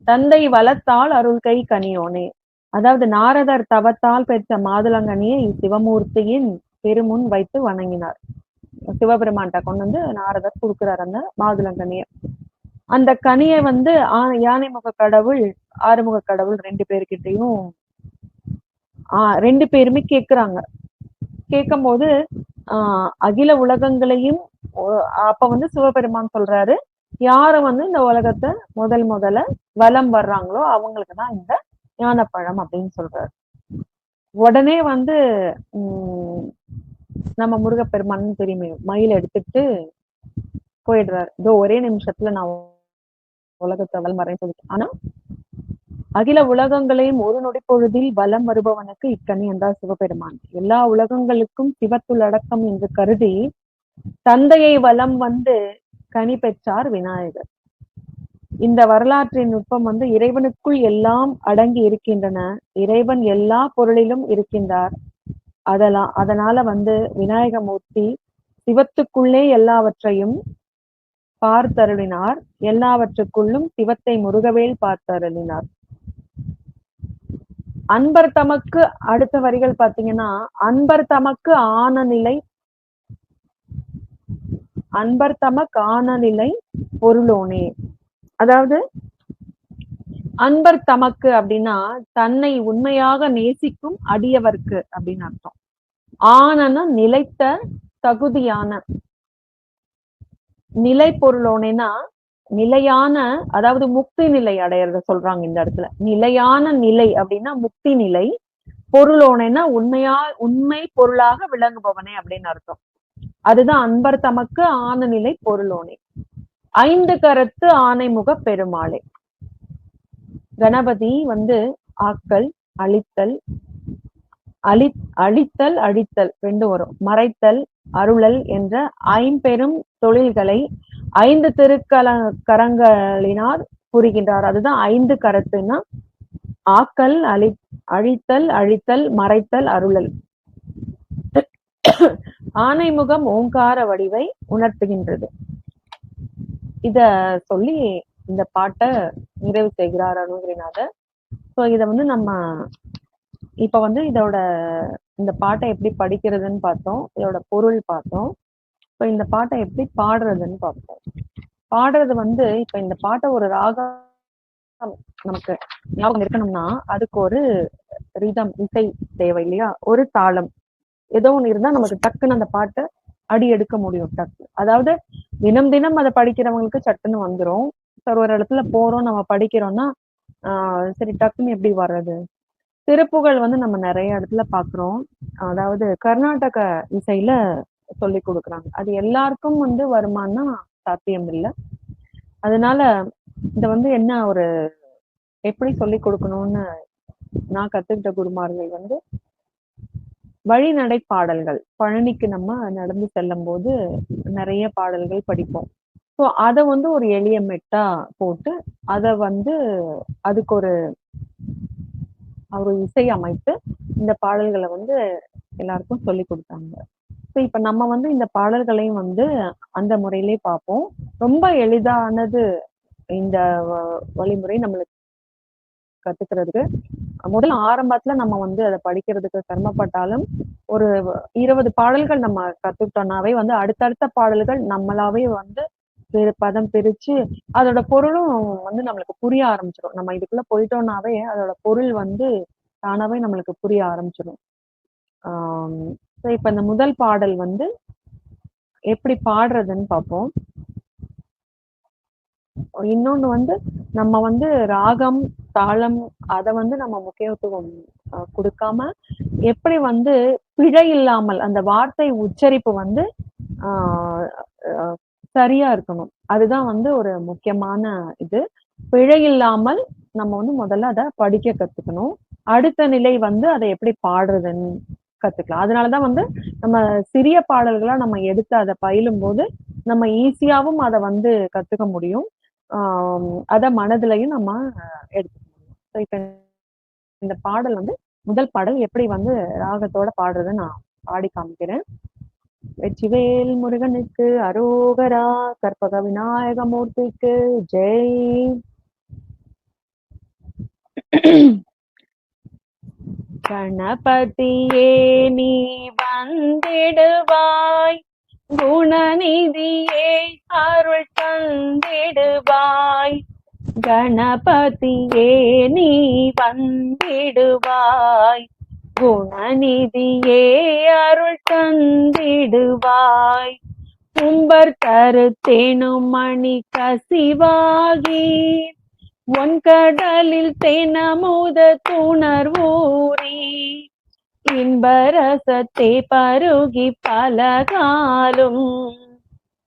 [SPEAKER 1] தந்தை வளத்தால் அருள்கை கனியோனே, அதாவது நாரதர் தவத்தால் பெற்ற மாதுளங்கனியை சிவமூர்த்தியின் பெருமுன் வைத்து வணங்கினார். சிவபெருமான்கிட்ட கொண்டு வந்து நாரதர் கொடுக்கிறார் அந்த மாதுளங்கனிய. அந்த கனியை வந்து யானை முக கடவுள் ஆறுமுக கடவுள் ரெண்டு பேர்கிட்டையும் ரெண்டு பேருமே கேக்குறாங்க. கேட்கும் போது அகில உலகங்களையும் அப்ப வந்து சிவபெருமான் சொல்றாரு, யாரு வந்து இந்த உலகத்தை முதல்ல வலம் வர்றாங்களோ அவங்களுக்குதான் இந்த ஞானப்பழம் அப்படின்னு சொல்றாரு. உடனே வந்து நம்ம முருகப்பெருமான் தெரியுமே, மயில் எடுத்துட்டு போயிடுறாரு. இதோ ஒரே நிமிஷத்துல நான் உலகத்தை வலம் வரேன்னு சொல்லிட்டு. ஆனா அகில உலகங்களையும் ஒரு நொடி பொழுதில் வலம் வருபவனுக்கு இக்கனி என்றார் சிவபெருமான். எல்லா உலகங்களுக்கும் சிவத்துள் அடக்கம் என்று கருதி தந்தையை வலம் வந்து கனி பெற்றார் விநாயகர். இந்த வரலாற்றின் நுட்பம் வந்து இறைவனுக்குள் எல்லாம் அடங்கி இருக்கின்றன, இறைவன் எல்லா பொருளிலும் இருக்கின்றார். அதனால வந்து விநாயகமூர்த்தி சிவத்துக்குள்ளே எல்லாவற்றையும் பார்த்தருளினார், எல்லாவற்றுக்குள்ளும் சிவத்தை முருகவேல் பார்த்தருளினார். அன்பர் தமக்கு அடுத்த வரிகள் பாத்தீங்கன்னா, அன்பர் தமக்கு ஆன நிலை, அன்பர் தமக்கு ஆன நிலை பொருளோனே. அதாவது அன்பர் தமக்கு அப்படின்னா தன்னை உண்மையாக நேசிக்கும் அடியவர்க்கு அப்படின்னு அர்த்தம். ஆனன நிலைத்த தகுதியான, நிலை பொருளோனேனா நிலையான, அதாவது முக்தி நிலை அடையறத சொல்றாங்க இந்த இடத்துல. நிலையான நிலை அப்படின்னா முக்தி நிலை, பொருளோனேனா உண்மை பொருளாக விளங்குபவனே அப்படின்னு அர்த்தம். அதுதான் அன்பர் தமக்கு ஆன நிலை பொருளோனே. ஐந்து கரத்து ஆனைமுக பெருமாளே. கணபதி வந்து ஆக்கல், அழித்தல், அழித்தல் ரெண்டு வரும், மறைத்தல், அருளல் என்ற ஐம்பெரும் தொழில்களை 5 திருக்கரங்களினால் புரிகின்றார். அதுதான் 5 கரத்துன்னா ஆக்கல், அழித்தல், மறைத்தல், அருளல். ஆனைமுகம் ஓங்கார வடிவை உணர்த்துகின்றது. இத சொல்லி இந்த பாட்டை நிறைவு செய்கிறார் அருணகிரிநாதர். ஸோ இத வந்து நம்ம இப்ப வந்து இந்த பாட்டை எப்படி படிக்கிறதுன்னு பார்த்தோம், இதோட பொருள் பார்த்தோம். இப்ப இந்த பாட்டை எப்படி பாடுறதுன்னு பார்ப்போம். பாடுறது வந்து இப்ப இந்த பாட்டை ஒரு ராகம் நமக்கு ஞாபகம் இருக்கணும்னா அதுக்கு ஒரு ரிதம், இசை தேவை இல்லையா, ஒரு தாளம் ஏதோ ஒண்ணு இருந்தா நமக்கு டக்குன்னு அந்த பாட்டை அடி எடுக்க முடியும் டக்கு. அதாவது தினம் அதை படிக்கிறவங்களுக்கு சட்டுன்னு வந்துரும். சார் ஒரு இடத்துல போறோம் நம்ம படிக்கிறோம்னா சரி டக்குன்னு எப்படி வர்றது. திருப்புகழ் வந்து நம்ம நிறைய இடத்துல பாக்குறோம், அதாவது கர்நாடக இசையில சொல்லி கொடுக்குறாங்க. அது எல்லாருக்கும் வந்து வருமானா சாத்தியம் இல்லை. அதனால இத வந்து என்ன ஒரு எப்படி சொல்லி கொடுக்கணும்னு நான் கத்துக்கிட்ட குருமார்கள் வந்து வழிநடை பாடல்கள். பழனிக்கு நம்ம நடந்து செல்லும்போது நிறைய பாடல்கள் படிப்போம். ஸோ அத வந்து ஒரு எளிய மெட்டா போட்டு, அத வந்து அதுக்கு ஒரு ஒரு இசை அமைத்து, இந்த பாடல்கள வந்து எல்லாருக்கும் சொல்லிக் குடுத்தாங்க. ஸோ இப்ப நம்ம வந்து இந்த பாடல்களையும் வந்து அந்த முறையிலே பார்ப்போம். ரொம்ப எளிதானது இந்த வழிமுறை நம்மளுக்கு கத்துக்கிறதுக்கு. முதல்ல ஆரம்பத்துல நம்ம வந்து அத படிக்கிறதுக்கு சிரமப்பட்டாலும், ஒரு 20 பாடல்கள் நம்ம கத்துக்கிட்டோம்னாவே வந்து அடுத்தடுத்த பாடல்கள் நம்மளாவே வந்து பதம் பிரிச்சு, அதோட பொருளும் வந்து நம்மளுக்கு புரிய ஆரம்பிச்சுரும். நம்ம இதுக்குள்ள போயிட்டோம்னாவே, அதோட பொருள் வந்து தானாவே நம்மளுக்கு புரிய ஆரம்பிச்சுரும். ஆம். ஸோ இப்ப இந்த முதல் பாடல் வந்து எப்படி பாடுறதுன்னு பார்ப்போம். இன்னொன்னு வந்து நம்ம வந்து ராகம், தாளம் அத வந்து நம்ம முக்கியத்துவம் குடுக்காம, எப்படி வந்து பிழை இல்லாமல் அந்த வார்த்தை உச்சரிப்பு வந்து ஆ அ சரியா இருக்கணும். அதுதான் வந்து ஒரு முக்கியமான இது. பிழை இல்லாமல் நம்ம வந்து முதல்ல அத படிக்க கத்துக்கணும். அடுத்த நிலை வந்து அத எப்படி பாடுறதுன்னு கத்துக்கலாம். அதனால தான் வந்து நம்ம சிறிய பாடல்களா நம்ம எடுத்து அத பயிலும்போது, நம்ம ஈஸியாவும் அத வந்து கத்துக்க முடியும். அத மனதிலயும் நம்ம எடுத்துக்க முடியும். ஸோ இப்ப இந்த பாடல் வந்து முதல் பாடல் எப்படி வந்து ராகத்தோட பாடுறதுன்னு நான் பாடி காமிக்கிறேன். வெற்றிவேல் முருகனுக்கு அரோகரா, கற்பக விநாயகமூர்த்திக்கு ஜெய். கணபதியே நீ வந்திடுவாய், குணநிதியே அருள் தந்திடுவாய். கணபதியே நீ வந்திடுவாய், குணநிதியே அருள் தந்திடுவாய். கும்பர் தருத்தேனும் மணி கசிவாகி, ஒன்கடலில் தெனமுத துணர்வூரி, இன்பரசத்தை பருகி பலகாலும்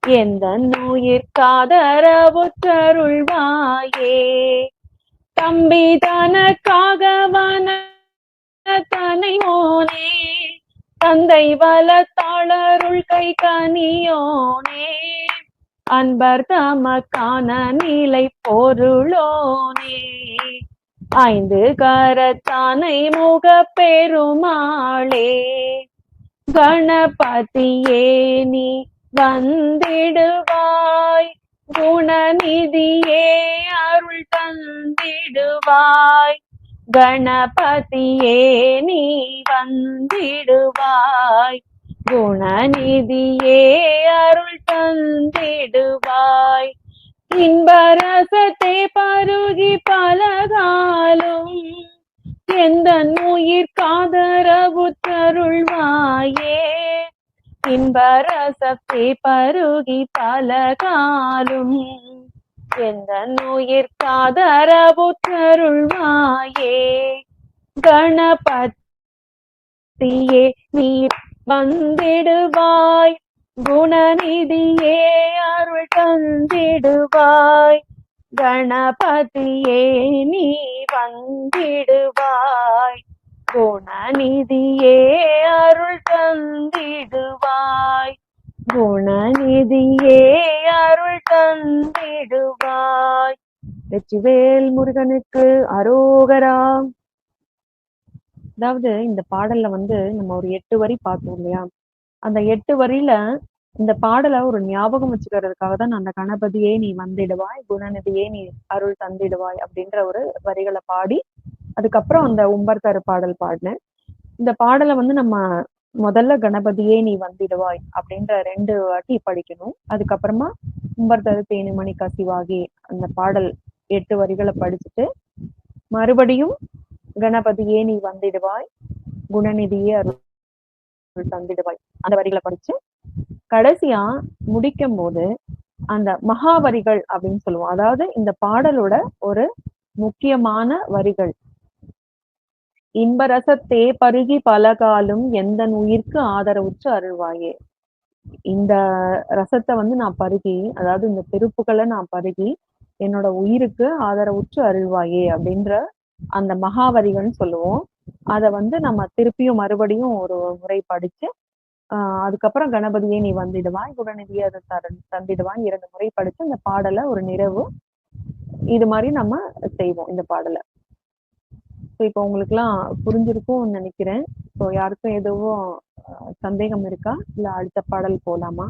[SPEAKER 1] எந்த நுயிர்காதரவுற்றருள்வாயே. தம்பி தனக்காகவன தனையோனே, தந்தை வளத்தாளருள் கை கனியோனே, அன்பர் தமக்கான நிலை பொருளோனே, ஐந்து கரத்தானை முக பெருமாளே. கணபதியே நீ வந்திடுவாய், குணநிதியே அருள் தந்திடுவாய். கணபதியே நீ வந்திடுவாய், குணநிதியே அருள் தந்திடுவாய். இன்பரசத்தை பருகி பலகாலும் எந்த நுயிர் காதரவுற்றருள்வாயே. இன்பரசத்தை பருகி பலகாலும் எந்த நுயிர் காதரவுற்றருள்வாயே. கணபதியே நீ வந்திடுவாய், குணநிதியே அருள் தந்திடுவாய். கணபதியே நீ வந்திடுவாய், குணநிதியே அருள் தந்திடுவாய். குணநிதியே அருள் தந்திடுவாய். வெற்றிவேல் முருகனுக்கு அரோகரா. அதாவது இந்த பாடல்ல வந்து நம்ம ஒரு 8 வரி பார்த்தோம் இல்லையா? அந்த 8 வரியில இந்த பாடலை ஒரு ஞாபகம் வச்சுக்கிறதுக்காக தான் நான் அந்த கணபதியே நீ வந்திடுவாய், குணநிதியே நீ அருள் தந்திடுவாய் அப்படின்ற ஒரு வரிகளை பாடி, அதுக்கப்புறம் அந்த உம்பர் தரு பாடல் பாடினேன். இந்த பாடலை வந்து நம்ம முதல்ல கணபதியே நீ வந்திடுவாய் அப்படின்ற 2 வாட்டி படிக்கணும். அதுக்கப்புறமா உம்பர் தரு தேனிமணி கசிவாகி அந்த பாடல் 8 வரிகளை படிச்சுட்டு, மறுபடியும் கணபதியே நீ வந்திடுவாய், குணநிதியே அருள் தந்திடுவாய் அந்த வரிகளை படிச்சு, கடைசியா முடிக்கும் போது அந்த மகாவரிகள் அப்படின்னு சொல்லுவோம். அதாவது இந்த பாடலோட ஒரு முக்கியமான வரிகள். இன்பரசத்தே பருகி பலகாலும் எந்த உயிர்க்கு ஆதரவுற்று அருள்வாயே. இந்த ரசத்தை வந்து நான் பருகி, அதாவது இந்த திருப்புகளை நான் பருகி என்னோட உயிருக்கு ஆதரவுற்று அருள்வாயே அப்படின்ற அந்த மகாவரிகள்னு சொல்லுவோம். அதை வந்து நம்ம திருப்பியும் மறுபடியும் ஒரு முறை படிச்சு அதுக்கப்புறம் கணபதியே நீ வந்திடுவாய் குணநிதியை அதை தந்திடுவாய் 2 முறை படிச்சு இந்த பாடலை ஒரு நிறைவு இது மாதிரி நம்ம செய்வோம் இந்த பாடலை. ஸோ இப்போ உங்களுக்குலாம் புரிஞ்சிருக்கும்னு நினைக்கிறேன். ஸோ யாருக்கும் எதுவும் சந்தேகம் இருக்கா இல்ல அடுத்த பாடல் போலாமா?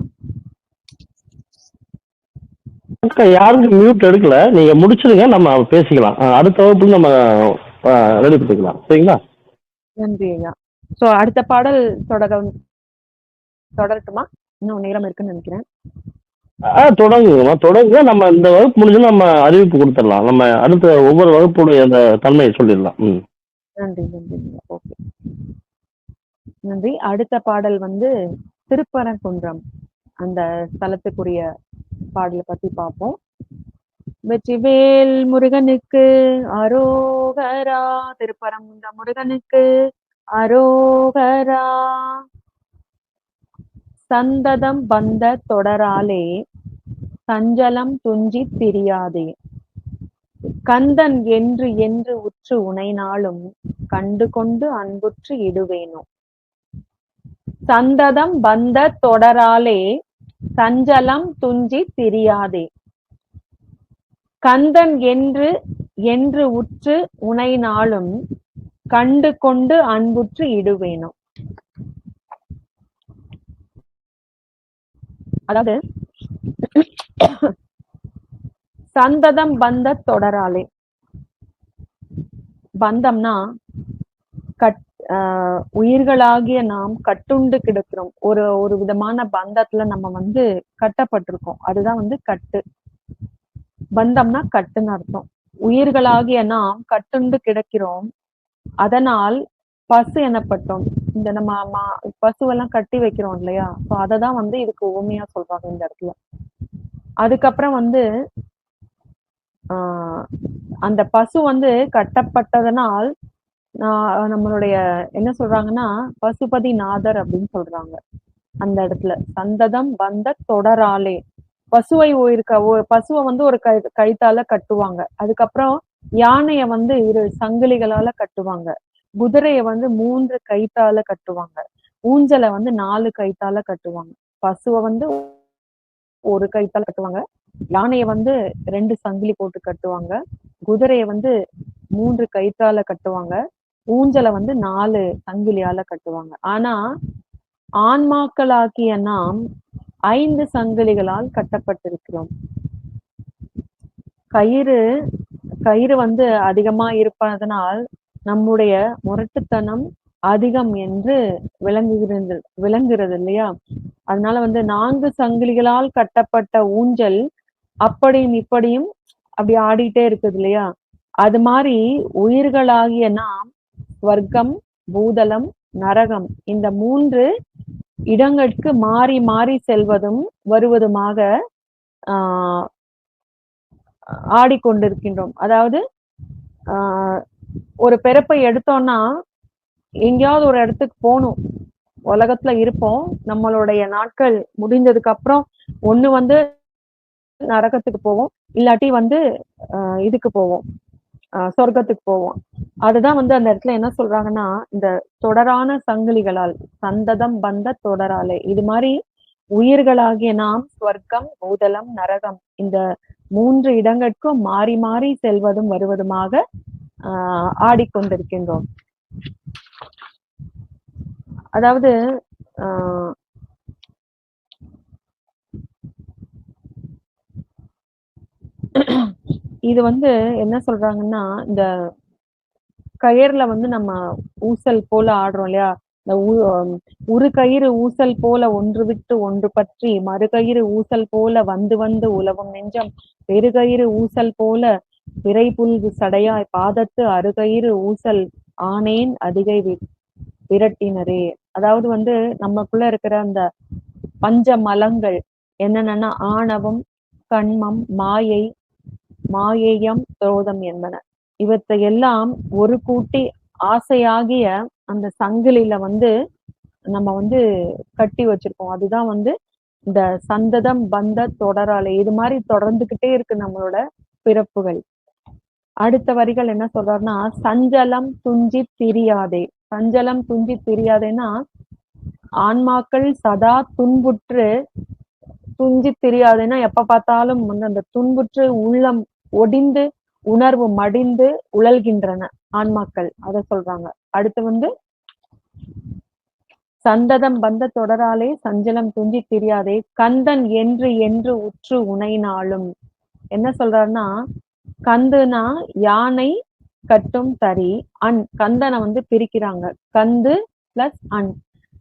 [SPEAKER 2] யாருக்கும் மியூட் எடுக்கல, நீங்க முடிச்சிருங்க, நம்ம பேசிக்கலாம். அடுத்த வகுப்புல நம்ம ரெடி பண்ணிக்கலாம். சரிங்களா?
[SPEAKER 1] நன்றி ஐயா. ஸோ அடுத்த பாடல் தொடரட்டுமா? இன்னும் நேரம் இருக்குன்னு நினைக்கிறேன்.
[SPEAKER 2] தொடங்குங்கம்மா, தொடங்குங்க. நம்ம இந்த வகுப்பு முடிஞ்சு நம்ம அறிவிப்பு கொடுத்துடலாம். நம்ம அடுத்த ஒவ்வொரு வகுப்புடைய அந்த தன்மையை சொல்லிடலாம்.
[SPEAKER 1] நன்றி நன்றி. ஓகே, நன்றி. அடுத்த பாடல் வந்து திருப்பரங்குன்றம் அந்த ஸ்தலத்துக்குரிய பாடலை பத்தி பார்ப்போம். வெற்றிவேல் முருகனுக்கு அரோகரா, திருப்பரங்குன்றம் முருகனுக்கு அரோகரா. சந்ததம் வந்த தொடராலே சஞ்சலம் துஞ்சி திரியாதே, கந்தன் என்று என்று உற்று உனைநாளும் கண்டு கொண்டு அன்புற்று இடுவேனோ. சந்ததம் வந்த தொடராலே சஞ்சலம் துஞ்சி திரியாதே, கந்தன் என்று என்று உற்று உனைநாளும் கண்டு கொண்டு அன்புற்று இடுவேனோ. அதாவது சந்ததம் பந்த தொடராலே, பந்தம்னா உயிர்களாகிய நாம் கட்டுண்டு கிடக்கிறோம். ஒரு ஒரு விதமான பந்தத்துல நம்ம வந்து கட்டப்பட்டிருக்கோம். அதுதான் வந்து கட்டு. பந்தம்னா கட்டுன்னு அர்த்தம். உயிர்களாகிய நாம் கட்டுண்டு கிடக்கிறோம், அதனால் பசு எனப்பட்டோம். இந்த நம்ம பசுவெல்லாம் கட்டி வைக்கிறோம் இல்லையா, ஸோ அதை தான் வந்து இதுக்கு உண்மையா சொல்றாங்க இந்த இடத்துல. அதுக்கப்புறம் வந்து அந்த பசு வந்து கட்டப்பட்டதனால் நம்மளுடைய என்ன சொல்றாங்கன்னா பசுபதி நாதர் அப்படின்னு சொல்றாங்க அந்த இடத்துல. சந்ததம் வந்த தொடராலே, பசுவை பசுவை வந்து ஒரு கழுத்தால கட்டுவாங்க. அதுக்கப்புறம் யானைய வந்து 2 சங்கிலிகளால கட்டுவாங்க. குதிரையை வந்து 3 கயித்தால கட்டுவாங்க. ஊஞ்சலை வந்து 4 கயித்தால கட்டுவாங்க. பசுவை வந்து ஒரு கயித்தால கட்டுவாங்க. யானையை வந்து 2 சங்கிலி போட்டு கட்டுவாங்க. குதிரையை வந்து 3 கயித்தால கட்டுவாங்க. ஊஞ்சலை வந்து 4 சங்கிலியால கட்டுவாங்க. ஆனா ஆன்மாக்களாகிய நாம் 5 சங்கிலிகளால் கட்டப்பட்டிருக்கிறோம். கயிறு வந்து அதிகமா இருப்பதனால் நம்முடைய முரட்டுத்தனம் அதிகம் என்று விளங்குகிறது இல்லையா. அதனால வந்து 4 சங்கிலிகளால் கட்டப்பட்ட ஊஞ்சல் அப்படியும் இப்படியும் அப்படி ஆடிட்டே இருக்குது இல்லையா. அது மாதிரி உயிர்களாகிய நாம் ஸ்வர்க்கம், பூதலம், நரகம் இந்த 3 இடங்களுக்கு மாறி மாறி செல்வதும் வருவதுமாக ஆடிக்கொண்டிருக்கின்றோம். அதாவது ஒரு பிறப்பை எடுத்தோம்னா எங்கேயாவது ஒரு இடத்துக்கு போகணும். உலகத்துல இருப்போம், நம்மளுடைய நாட்கள் முடிஞ்சதுக்கு அப்புறம் ஒண்ணு வந்து நரகத்துக்கு போவோம், இல்லாட்டி வந்து இதுக்கு போவோம், சொர்க்கத்துக்கு போவோம். அதுதான் வந்து அந்த இடத்துல என்ன சொல்றாங்கன்னா, இந்த தொடரான சங்கிலிகளால் சந்ததம் பந்த தொடராலே, இது மாதிரி உயிர்களாகிய நாம் ஸ்வர்க்கம், பூதலம், நரகம் இந்த 3 இடங்களுக்கும் மாறி மாறி செல்வதும் வருவதுமாக ஆடிக்கொண்டிருக்கின்றோம். அதாவது இது வந்து என்ன சொல்றாங்கன்னா, இந்த கயிறுல வந்து நம்ம ஊசல் போல ஆடுறோம் இல்லையா, இந்த ஒரு கயிறு ஊசல் போல ஒன்று விட்டு ஒன்று பற்றி, மறுகயிறு ஊசல் போல வந்து வந்து உலவும் நெஞ்சம், பெருகயிறு ஊசல் போல விரை புல்கு சடையாய் பாதத்து அருகயிறு ஊசல் ஆனேன் அதிகை விரட்டினரே. அதாவது வந்து நமக்குள்ள இருக்கிற அந்த பஞ்ச மலங்கள் என்னென்னா ஆணவம், கண்மம், மாயை, மாயேயம், குரோதம் என்பன. இவற்றை எல்லாம் ஒரு கூட்டி ஆசையாகிய அந்த சங்கிலில வந்து நம்ம வந்து கட்டி வச்சிருக்கோம். அதுதான் வந்து இந்த சந்ததம் பந்த தொடராலே. இது மாதிரி தொடர்ந்துகிட்டே இருக்கு நம்மளோட பிறப்புகள். அடுத்த வரிகள் என்ன சொல்றாருன்னா, சஞ்சலம் துஞ்சி திரியாதே. சஞ்சலம் துஞ்சி திரியாதேன்னா, ஆன்மாக்கள் சதா துன்புற்று துஞ்சி திரியாதேன்னா எப்ப பார்த்தாலும் வந்து அந்த துன்புற்று உள்ளம் ஒடிந்து உணர்வு மடிந்து உழல்கின்றன ஆன்மாக்கள், அத சொல்றாங்க. அடுத்து வந்து சந்ததம் வந்த தொடராலே சஞ்சலம் துஞ்சி திரியாதே கந்தன் என்று என்று உற்று உனைனாலும். என்ன சொல்றாருன்னா, கந்துனா யானை கட்டும் தறி, கந்தனை வந்து பிரிக்கிறாங்க. கந்து பிளஸ்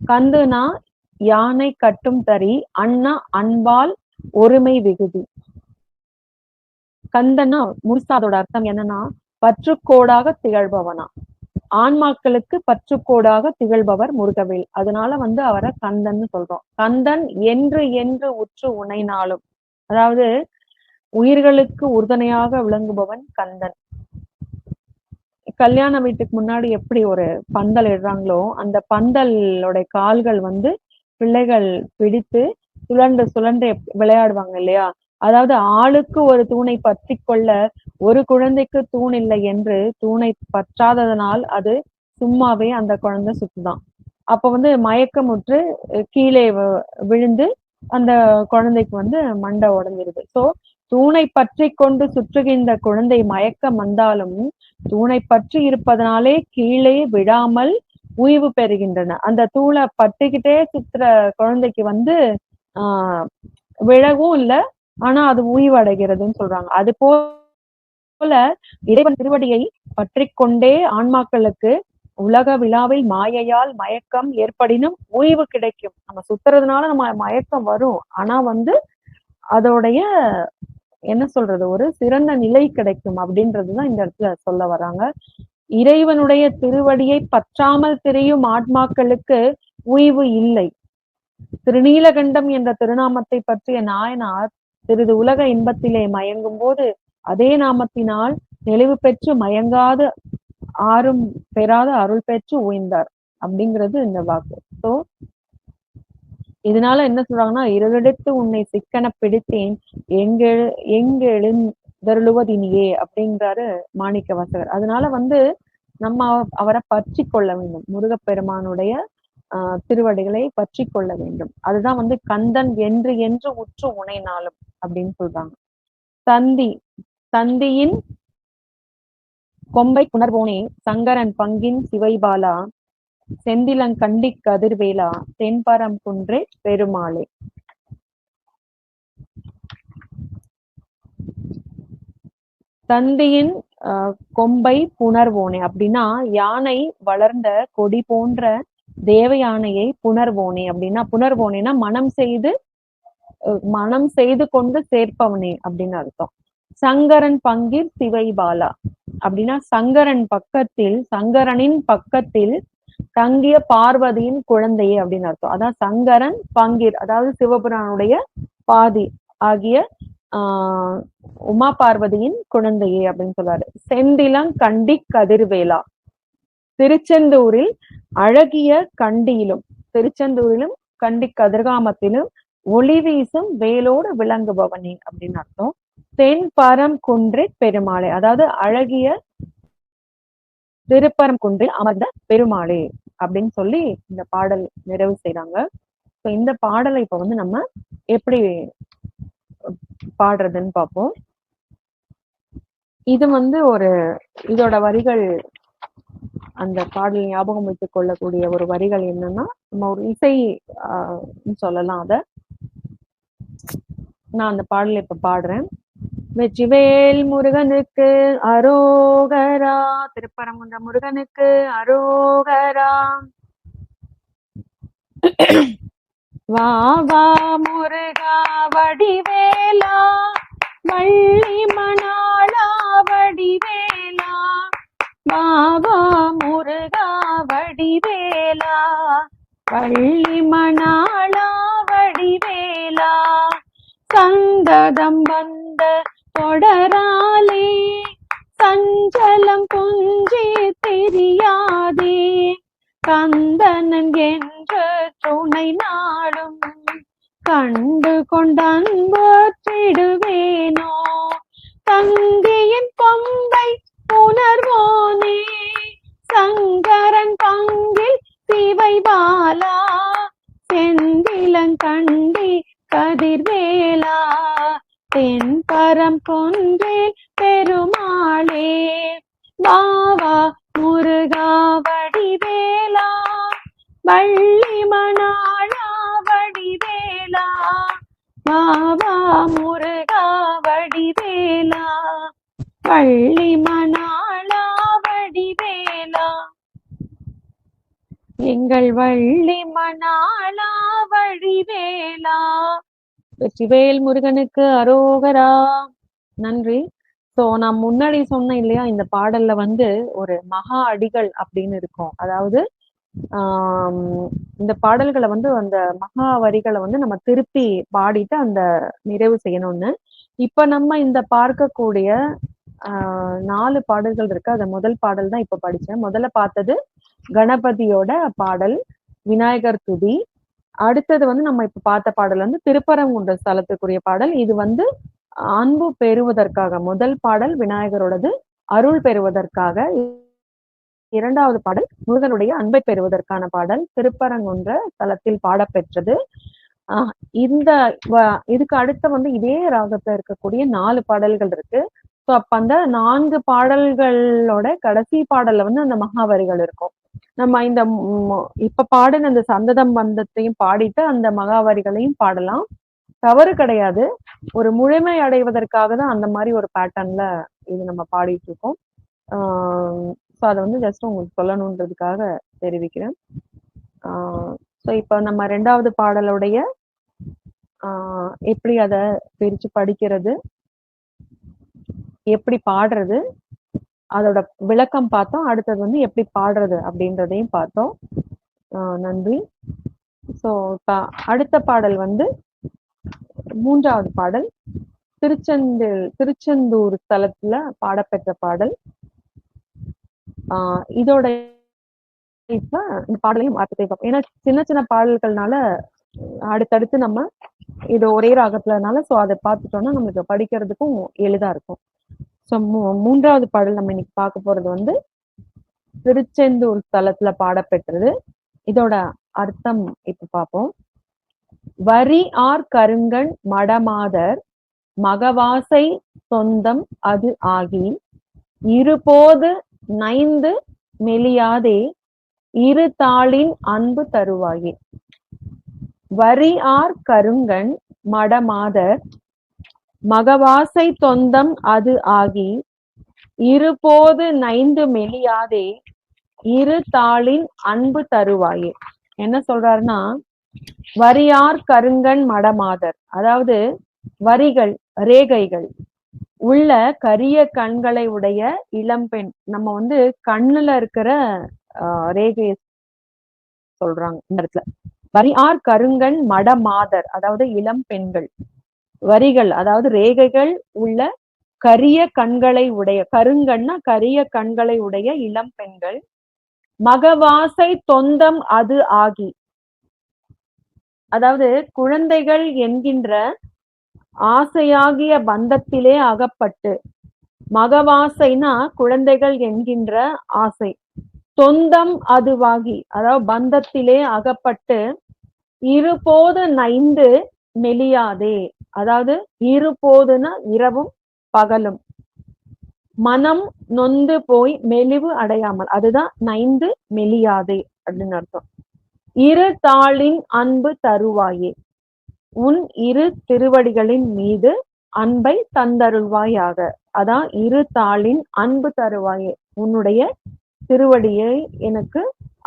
[SPEAKER 1] கந்துனா யானை கட்டும் தறி, அண்ணா அன்பால் ஒருமை விகுதி. கந்தனா முழுசா அதோட அர்த்தம் என்னன்னா, பற்றுக்கோடாக திகழ்பவனா. ஆன்மாக்களுக்கு பற்றுக்கோடாக திகழ்பவர் முருகவேல். அதனால வந்து அவரை கந்தன் சொல்றோம். கந்தன் என்று என்று உற்று உனைனாலும், அதாவது உயிர்களுக்கு உறுதுணையாக விளங்குபவன் கந்தன். கல்யாண வீட்டுக்கு முன்னாடி எப்படி ஒரு பந்தல் இடுறாங்களோ, அந்த பந்தலோட கால்கள் வந்து பிள்ளைகள் பிடித்து சுழன்று சுழன்று விளையாடுவாங்க இல்லையா? அதாவது ஆளுக்கு ஒரு தூணை பற்றி கொள்ள ஒரு குழந்தைக்கு தூண் இல்லை என்று தூணை பற்றாததனால் அது சும்மாவே அந்த குழந்தை சுத்துதான். அப்ப வந்து மயக்கமுற்று கீழே விழுந்து அந்த குழந்தைக்கு வந்து மண்டை உடைஞ்சிருது. சோ தூணை பற்றி கொண்டு சுற்றுகின்ற குழந்தை மயக்கம் வந்தாலும் தூணை பற்றி இருப்பதனாலே கீழே விழாமல் உய்வு பெறுகின்றன. அந்த தூளை பட்டுக்கிட்டே சுத்துற குழந்தைக்கு வந்து விழவும் இல்லை, ஆனா அது உய்வடைகிறதுன்னு சொல்றாங்க. அது போல இறைவன் திருவடியை பற்றி கொண்டே ஆன்மாக்களுக்கு உலக விழாவில் மாயையால் மயக்கம் ஏற்படினும் உய்வு கிடைக்கும். நம்ம சுத்துறதுனால நம்ம மயக்கம் வரும், ஆனா வந்து அதோடைய என்ன சொல்றது, ஒரு சிறந்த நிலை கிடைக்கும் அப்படின்றதுதான் இந்த இடத்துல சொல்ல வராங்க. இறைவனுடைய திருவடியை பற்றாமல் திரியும் ஆத்மாக்களுக்கு உய்வு இல்லை. திருநீலகண்டம் என்ற திருநாமத்தை பற்றிய நாயனார் சிறிது உலக இன்பத்திலே மயங்கும் போது அதே நாமத்தினால் தெளிவு பெற்று மயங்காது ஆறும் பெறாத அருள் பெற்று உய்ந்தார் அப்படிங்கிறது இந்த வாக்கு. சோ இதனால என்ன சொல்றாங்கன்னா, இருளெடுத்து உன்னை சிக்கன பிடித்தேன் எங்கெழுந்தருளுவதினியே அப்படிங்கிறாரு மாணிக்க வாசகர். அதனால வந்து நம்ம அவரை பற்றி கொள்ள வேண்டும், முருகப்பெருமானுடைய திருவடிகளை பற்றி கொள்ள வேண்டும். அதுதான் வந்து கந்தன் என்று என்று உற்று உனைனாலும் அப்படின்னு சொல்றாங்க. தந்தியின் கொம்பை புணர்வோனே சங்கரன் பங்கின் சிவைபாலா செந்திலங்கண்டி கதிர்வேலா தென்பரம் குன்றே பெருமாளே. தந்தியின் கொம்பை புணர்வோனே அப்படின்னா யானை வளர்ந்த கொடி போன்ற தேவ யானையை புணர்வோனே அப்படின்னா, புணர்வோனேனா மனம் செய்து கொண்டு சேர்ப்பவனே அப்படின்னு அர்த்தம். சங்கரன் பங்கிர் சிவைபாலா அப்படின்னா சங்கரனின் பக்கத்தில் தங்கிய பார்வதியின் குழந்தையே அப்படின்னு அர்த்தம். அதான் சங்கரன் பங்கீர், அதாவது சிவபுரானுடைய பாதி ஆகிய உமா பார்வதியின் குழந்தையே அப்படின்னு சொல்றாரு. செந்திலங்கண்டி கதிர்வேலா, திருச்செந்தூரில் அழகிய கண்டியிலும் திருச்செந்தூரிலும் கண்டி கதிர்காமத்திலும் ஒளி வீசும் வேலோடு விளங்குபவனே அப்படின்னு அர்த்தம். தென்பரம் குன்றே பெருமாளே, அதாவது அழகிய திருப்பரம் குன்றில் அமர்ந்த பெருமாளே அப்படின்னு சொல்லி இந்த பாடல் நிறைவு செய்யறாங்க. இந்த பாடலை இப்ப வந்து நம்ம எப்படி பாடுறதுன்னு பார்ப்போம். இது வந்து இதோட வரிகள், அந்த பாடல் ஞாபகம் வைத்துக் கொள்ளக்கூடிய ஒரு வரிகள் என்னன்னா, நம்ம ஒரு இசை சொல்லலாம். அத நான் அந்த பாடலை இப்ப பாடுறேன். வெற்றிவேல் முருகனுக்கு அரோகரா, திருப்பரங்குன்ற முருகனுக்கு அரோகரா. வா வா முருகா வடிவேலா, வள்ளி மணாளா வடிவேலா, வா வா முருகா வடிவேலா, வள்ளி மணாளா வடிவேலா. சந்ததம் வந்த தொடராலே சஞ்சலம் குஞ்சி தெரியாதே கந்தனன் என்ற துணை நாளும் கண்டு கொண்டன்போற்றிடுவேனோ. தந்தியின் கொம்பை கரிபாலா செந்திலங்கண்டி கதிர்வேலா தென்பரம் கொன்றேல் பெருமாளே வாவா முருகா வடிவேலா வள்ளி மணாளா வடிவேலா வாவா முருகா வடிவேலா வள்ளி மணாளா வடிவேலா எங்கள் வள்ளி மணாளா வடிவேலா. வெற்றிவேல் முருகனுக்கு அரோகரா. நன்றி. சோ நான் முன்னாடி சொன்னேன் இல்லையா, இந்த பாடல்ல வந்து ஒரு மகா அடிகள் அப்படின்னு இருக்கும். அதாவது இந்த பாடல்களை வந்து அந்த மகா வரிகளை வந்து நம்ம திருப்பி பாடிட்டு அந்த நிறைவு செய்யணும்னு. இப்ப நம்ம இந்த பார்க்கக்கூடிய 4 பாடல்கள் இருக்கு. அது முதல் பாடல் தான் இப்ப படிச்சேன். முதல்ல பார்த்தது கணபதியோட பாடல் விநாயகர் துதி. அடுத்தது வந்து நம்ம இப்ப பார்த்த பாடல் வந்து திருப்பரங்குன்ற ஸ்தலத்துக்குரிய பாடல். இது வந்து அன்பு பெறுவதற்காக. முதல் பாடல் விநாயகரோடது அருள் பெறுவதற்காக. இரண்டாவது பாடல் முருகனுடைய அன்பை பெறுவதற்கான பாடல், திருப்பரங்குன்ற ஸ்தலத்தில் பாடப்பெற்றது. இந்த இதுக்கு அடுத்த வந்து இதே ராகத்துல இருக்கக்கூடிய 4 பாடல்கள் இருக்கு. ஸோ அப்ப அந்த 4 பாடல்களோட கடைசி பாடல்ல வந்து அந்த மகாவரிகள் இருக்கும். நம்ம இந்த இப்ப பாடின அந்த சந்ததம் பந்தத்தையும் பாடிட்டு அந்த மகாவரிகளையும் பாடலாம், தவறு கிடையாது. ஒரு முழுமை அடைவதற்காக தான் அந்த மாதிரி ஒரு பேட்டர்ன்ல இது நம்ம பாடிட்டு இருக்கோம். ஸோ அதை வந்து ஜஸ்ட் உங்களுக்கு சொல்லணுன்றதுக்காக தெரிவிக்கிறேன். ஸோ இப்போ நம்ம 2வது பாடலுடைய எப்படி அதை பிரிச்சு படிக்கிறது, எப்படி பாடுறது, அதோட விளக்கம் பார்த்தோம். அடுத்தது வந்து எப்படி பாடுறது அப்படின்றதையும் பார்த்தோம். நன்றி. ஸோ இப்போ அடுத்த பாடல் வந்து 3வது பாடல் திருச்செந்தூர் ஸ்தலத்துல பாடப்பெற்ற பாடல். இதோட இப்ப இந்த பாடலையும் அர்த்தத்தை பார்ப்போம். ஏன்னா சின்ன சின்ன பாடல்கள்னால அடுத்தடுத்து நம்ம இது ஒரே ராகத்துலனால ஸோ அதை பார்த்துட்டோம்னா நம்மளுக்கு படிக்கிறதுக்கும் எளிதா இருக்கும். ஸோ 3வது பாடல் நம்ம இன்னைக்கு பார்க்க போறது வந்து திருச்செந்தூர் ஸ்தலத்துல பாடப்பெற்றது. இதோட அர்த்தம் இப்ப பார்ப்போம். வரி ஆர் கருங்கண் மடமாதர் மகவாசை சொந்தம் அது ஆகி இருபோது நைந்து மெலியாதே இரு தாளின் அன்பு தருவாயே. வரி ஆர் கருங்கண் மடமாதர் மகவாசை தொந்தம் அது ஆகி இருபோது நைந்து மெலியாதே இரு தாளின் அன்பு தருவாயே. என்ன சொல்றாருன்னா, வரியார் கருங்கண் மடமாதர், அதாவது வரிகள் ரேகைகள் உள்ள கரிய கண்களை உடைய இளம்பெண். நம்ம வந்து கண்ணுல இருக்கிற ரேகையை சொல்றாங்க இந்த இடத்துல. வரியார் கருங்கண் மடமாதர் அதாவது இளம் பெண்கள், வரிகள் அதாவது ரேகைகள் உள்ள கரிய கண்களை உடைய, கருங்கண்ணா கரிய கண்களை உடைய இளம் பெண்கள் மகவாசை தொந்தம் அது ஆகி, அதாவது குழந்தைகள் என்கின்ற ஆசையாகிய பந்தத்திலே அகப்பட்டு, மகவாசைனா குழந்தைகள் என்கின்ற ஆசை, தொந்தம் அதுவாகி அதாவது பந்தத்திலே அகப்பட்டு, இருபோது நைந்து மெலியாதே, அதாவது இருபோதுனா இரவும் பகலும், மனம் நொந்து போய் மெலிவு அடையாமல், அதுதான் நைந்து மெலியாதே அப்படின்னு அர்த்தம். இரு தாளின் அன்பு தருவாயே, உன் இரு திருவடிகளின் மீது அன்பை தந்தருள்வாயாக. அதான் இரு தாளின் அன்பு தருவாயே, உன்னுடைய திருவடியை எனக்கு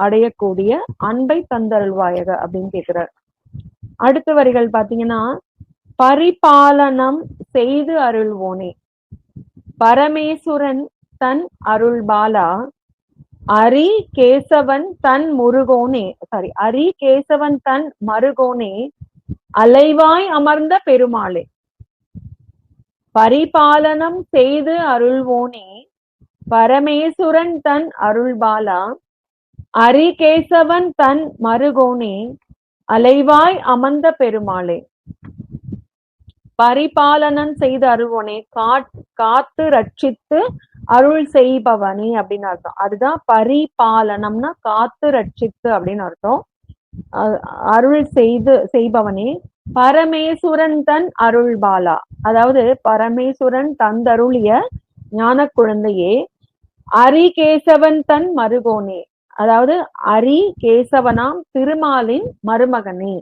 [SPEAKER 1] அடையக்கூடிய அன்பை தந்தருள்வாயாக அப்படின்னு கேட்கிறார். அடுத்த வரிகள் பாத்தீங்கன்னா, பரிபாலனம் செய்து அருள்வோனே பரமேசுரன் தன் அருள்பாலா அரி கேசவன் தன் முருகோனே, அரி கேசவன் தன் மருகோனே அலைவாய் அமர்ந்த பெருமாளே. பரிபாலனம் செய்து அருள்வோனே பரமேசுரன் தன் அருள்பாலா அரி கேசவன் தன் மருகோனே அலைவாய் அமர்ந்த பெருமாளே. பரிபாலனம் செய்து அருள்வோனே, காத்து ரட்சித்து அருள் செய்பவனே அப்படின்னு அர்த்தம். அதுதான் பரிபாலனம்னா காத்து ரட்சித்து அப்படின்னு அர்த்தம். அருள் செய்பவனே, பரமேசுரன் தன் அருள் பாலா. அதாவது பரமேசுரன் தந்தருளிய ஞான குழந்தையே, அரிகேசவன் தன் மருகோனே. அதாவது அரி கேசவனாம் திருமாலின் மருமகனே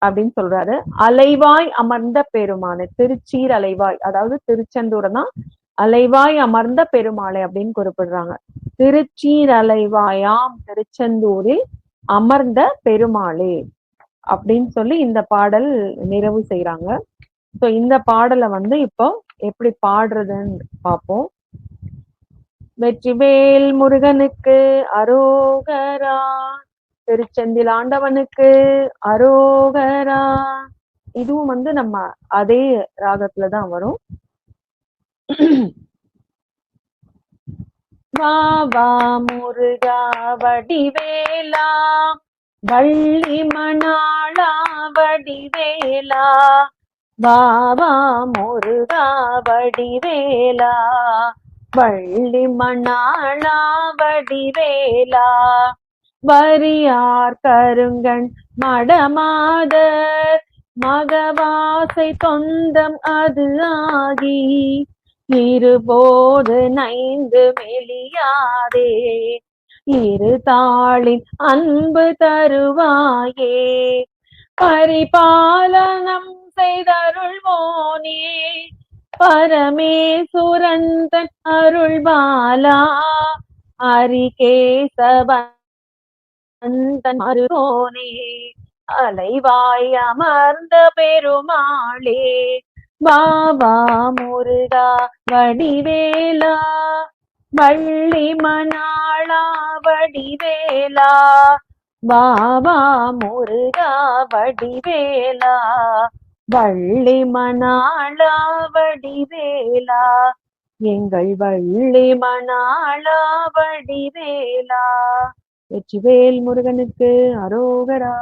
[SPEAKER 1] அப்படின்னு சொல்றாரு. அலைவாய் அமர்ந்த பெருமானே, திருச்சீர் அலைவாய், அதாவது திருச்செந்தூர் தான் அலைவாய் அமர்ந்த பெருமாளை அப்படின்னு குறிப்பிடுறாங்க. திருச்சீர் அலைவாயாம் திருச்செந்தூரில் அமர்ந்த பெருமாளே அப்படின்னு சொல்லி இந்த பாடல் நிறைவு செய்யறாங்க. ஸோ இந்த பாடலை வந்து இப்போ எப்படி பாடுறதுன்னு பார்ப்போம். வெற்றிவேல் முருகனுக்கு அரோகரா, திருச்செந்தில் ஆண்டவனுக்கு அரோகரா. இதுவும் வந்து நம்ம அதே ராகத்துலதான் வரும். வா முருகா வடிவேலா, வள்ளி மணாளா வடிவேலா, வா முருகா வடிவேலா, வள்ளி மணாளா வடிவேலா, வரியார் கருங்கண் மடமாதர் மகவாசை தொந்தம் அது ஆகி, இருபோது நைந்து மெலியாதே, இரு தாளின் அன்பு தருவாயே, பரிபாலனம் செய்தருள்வோனே, பரமேசுரந்தன் அருள் பாலா, அரிகேசவந்தன் மருகோனே, அலைவாய் அமர்ந்த பெருமாளே, பாபா முருகா வடிவேலா, வள்ளி மணாளா வடிவேலா, பாபா முருகா வடிவேலா, வள்ளி மணாளா வடிவேலா, எங்கள் வள்ளி மணாளா வடிவேலா. வெற்றிவேல் முருகனுக்கு அரோகரா.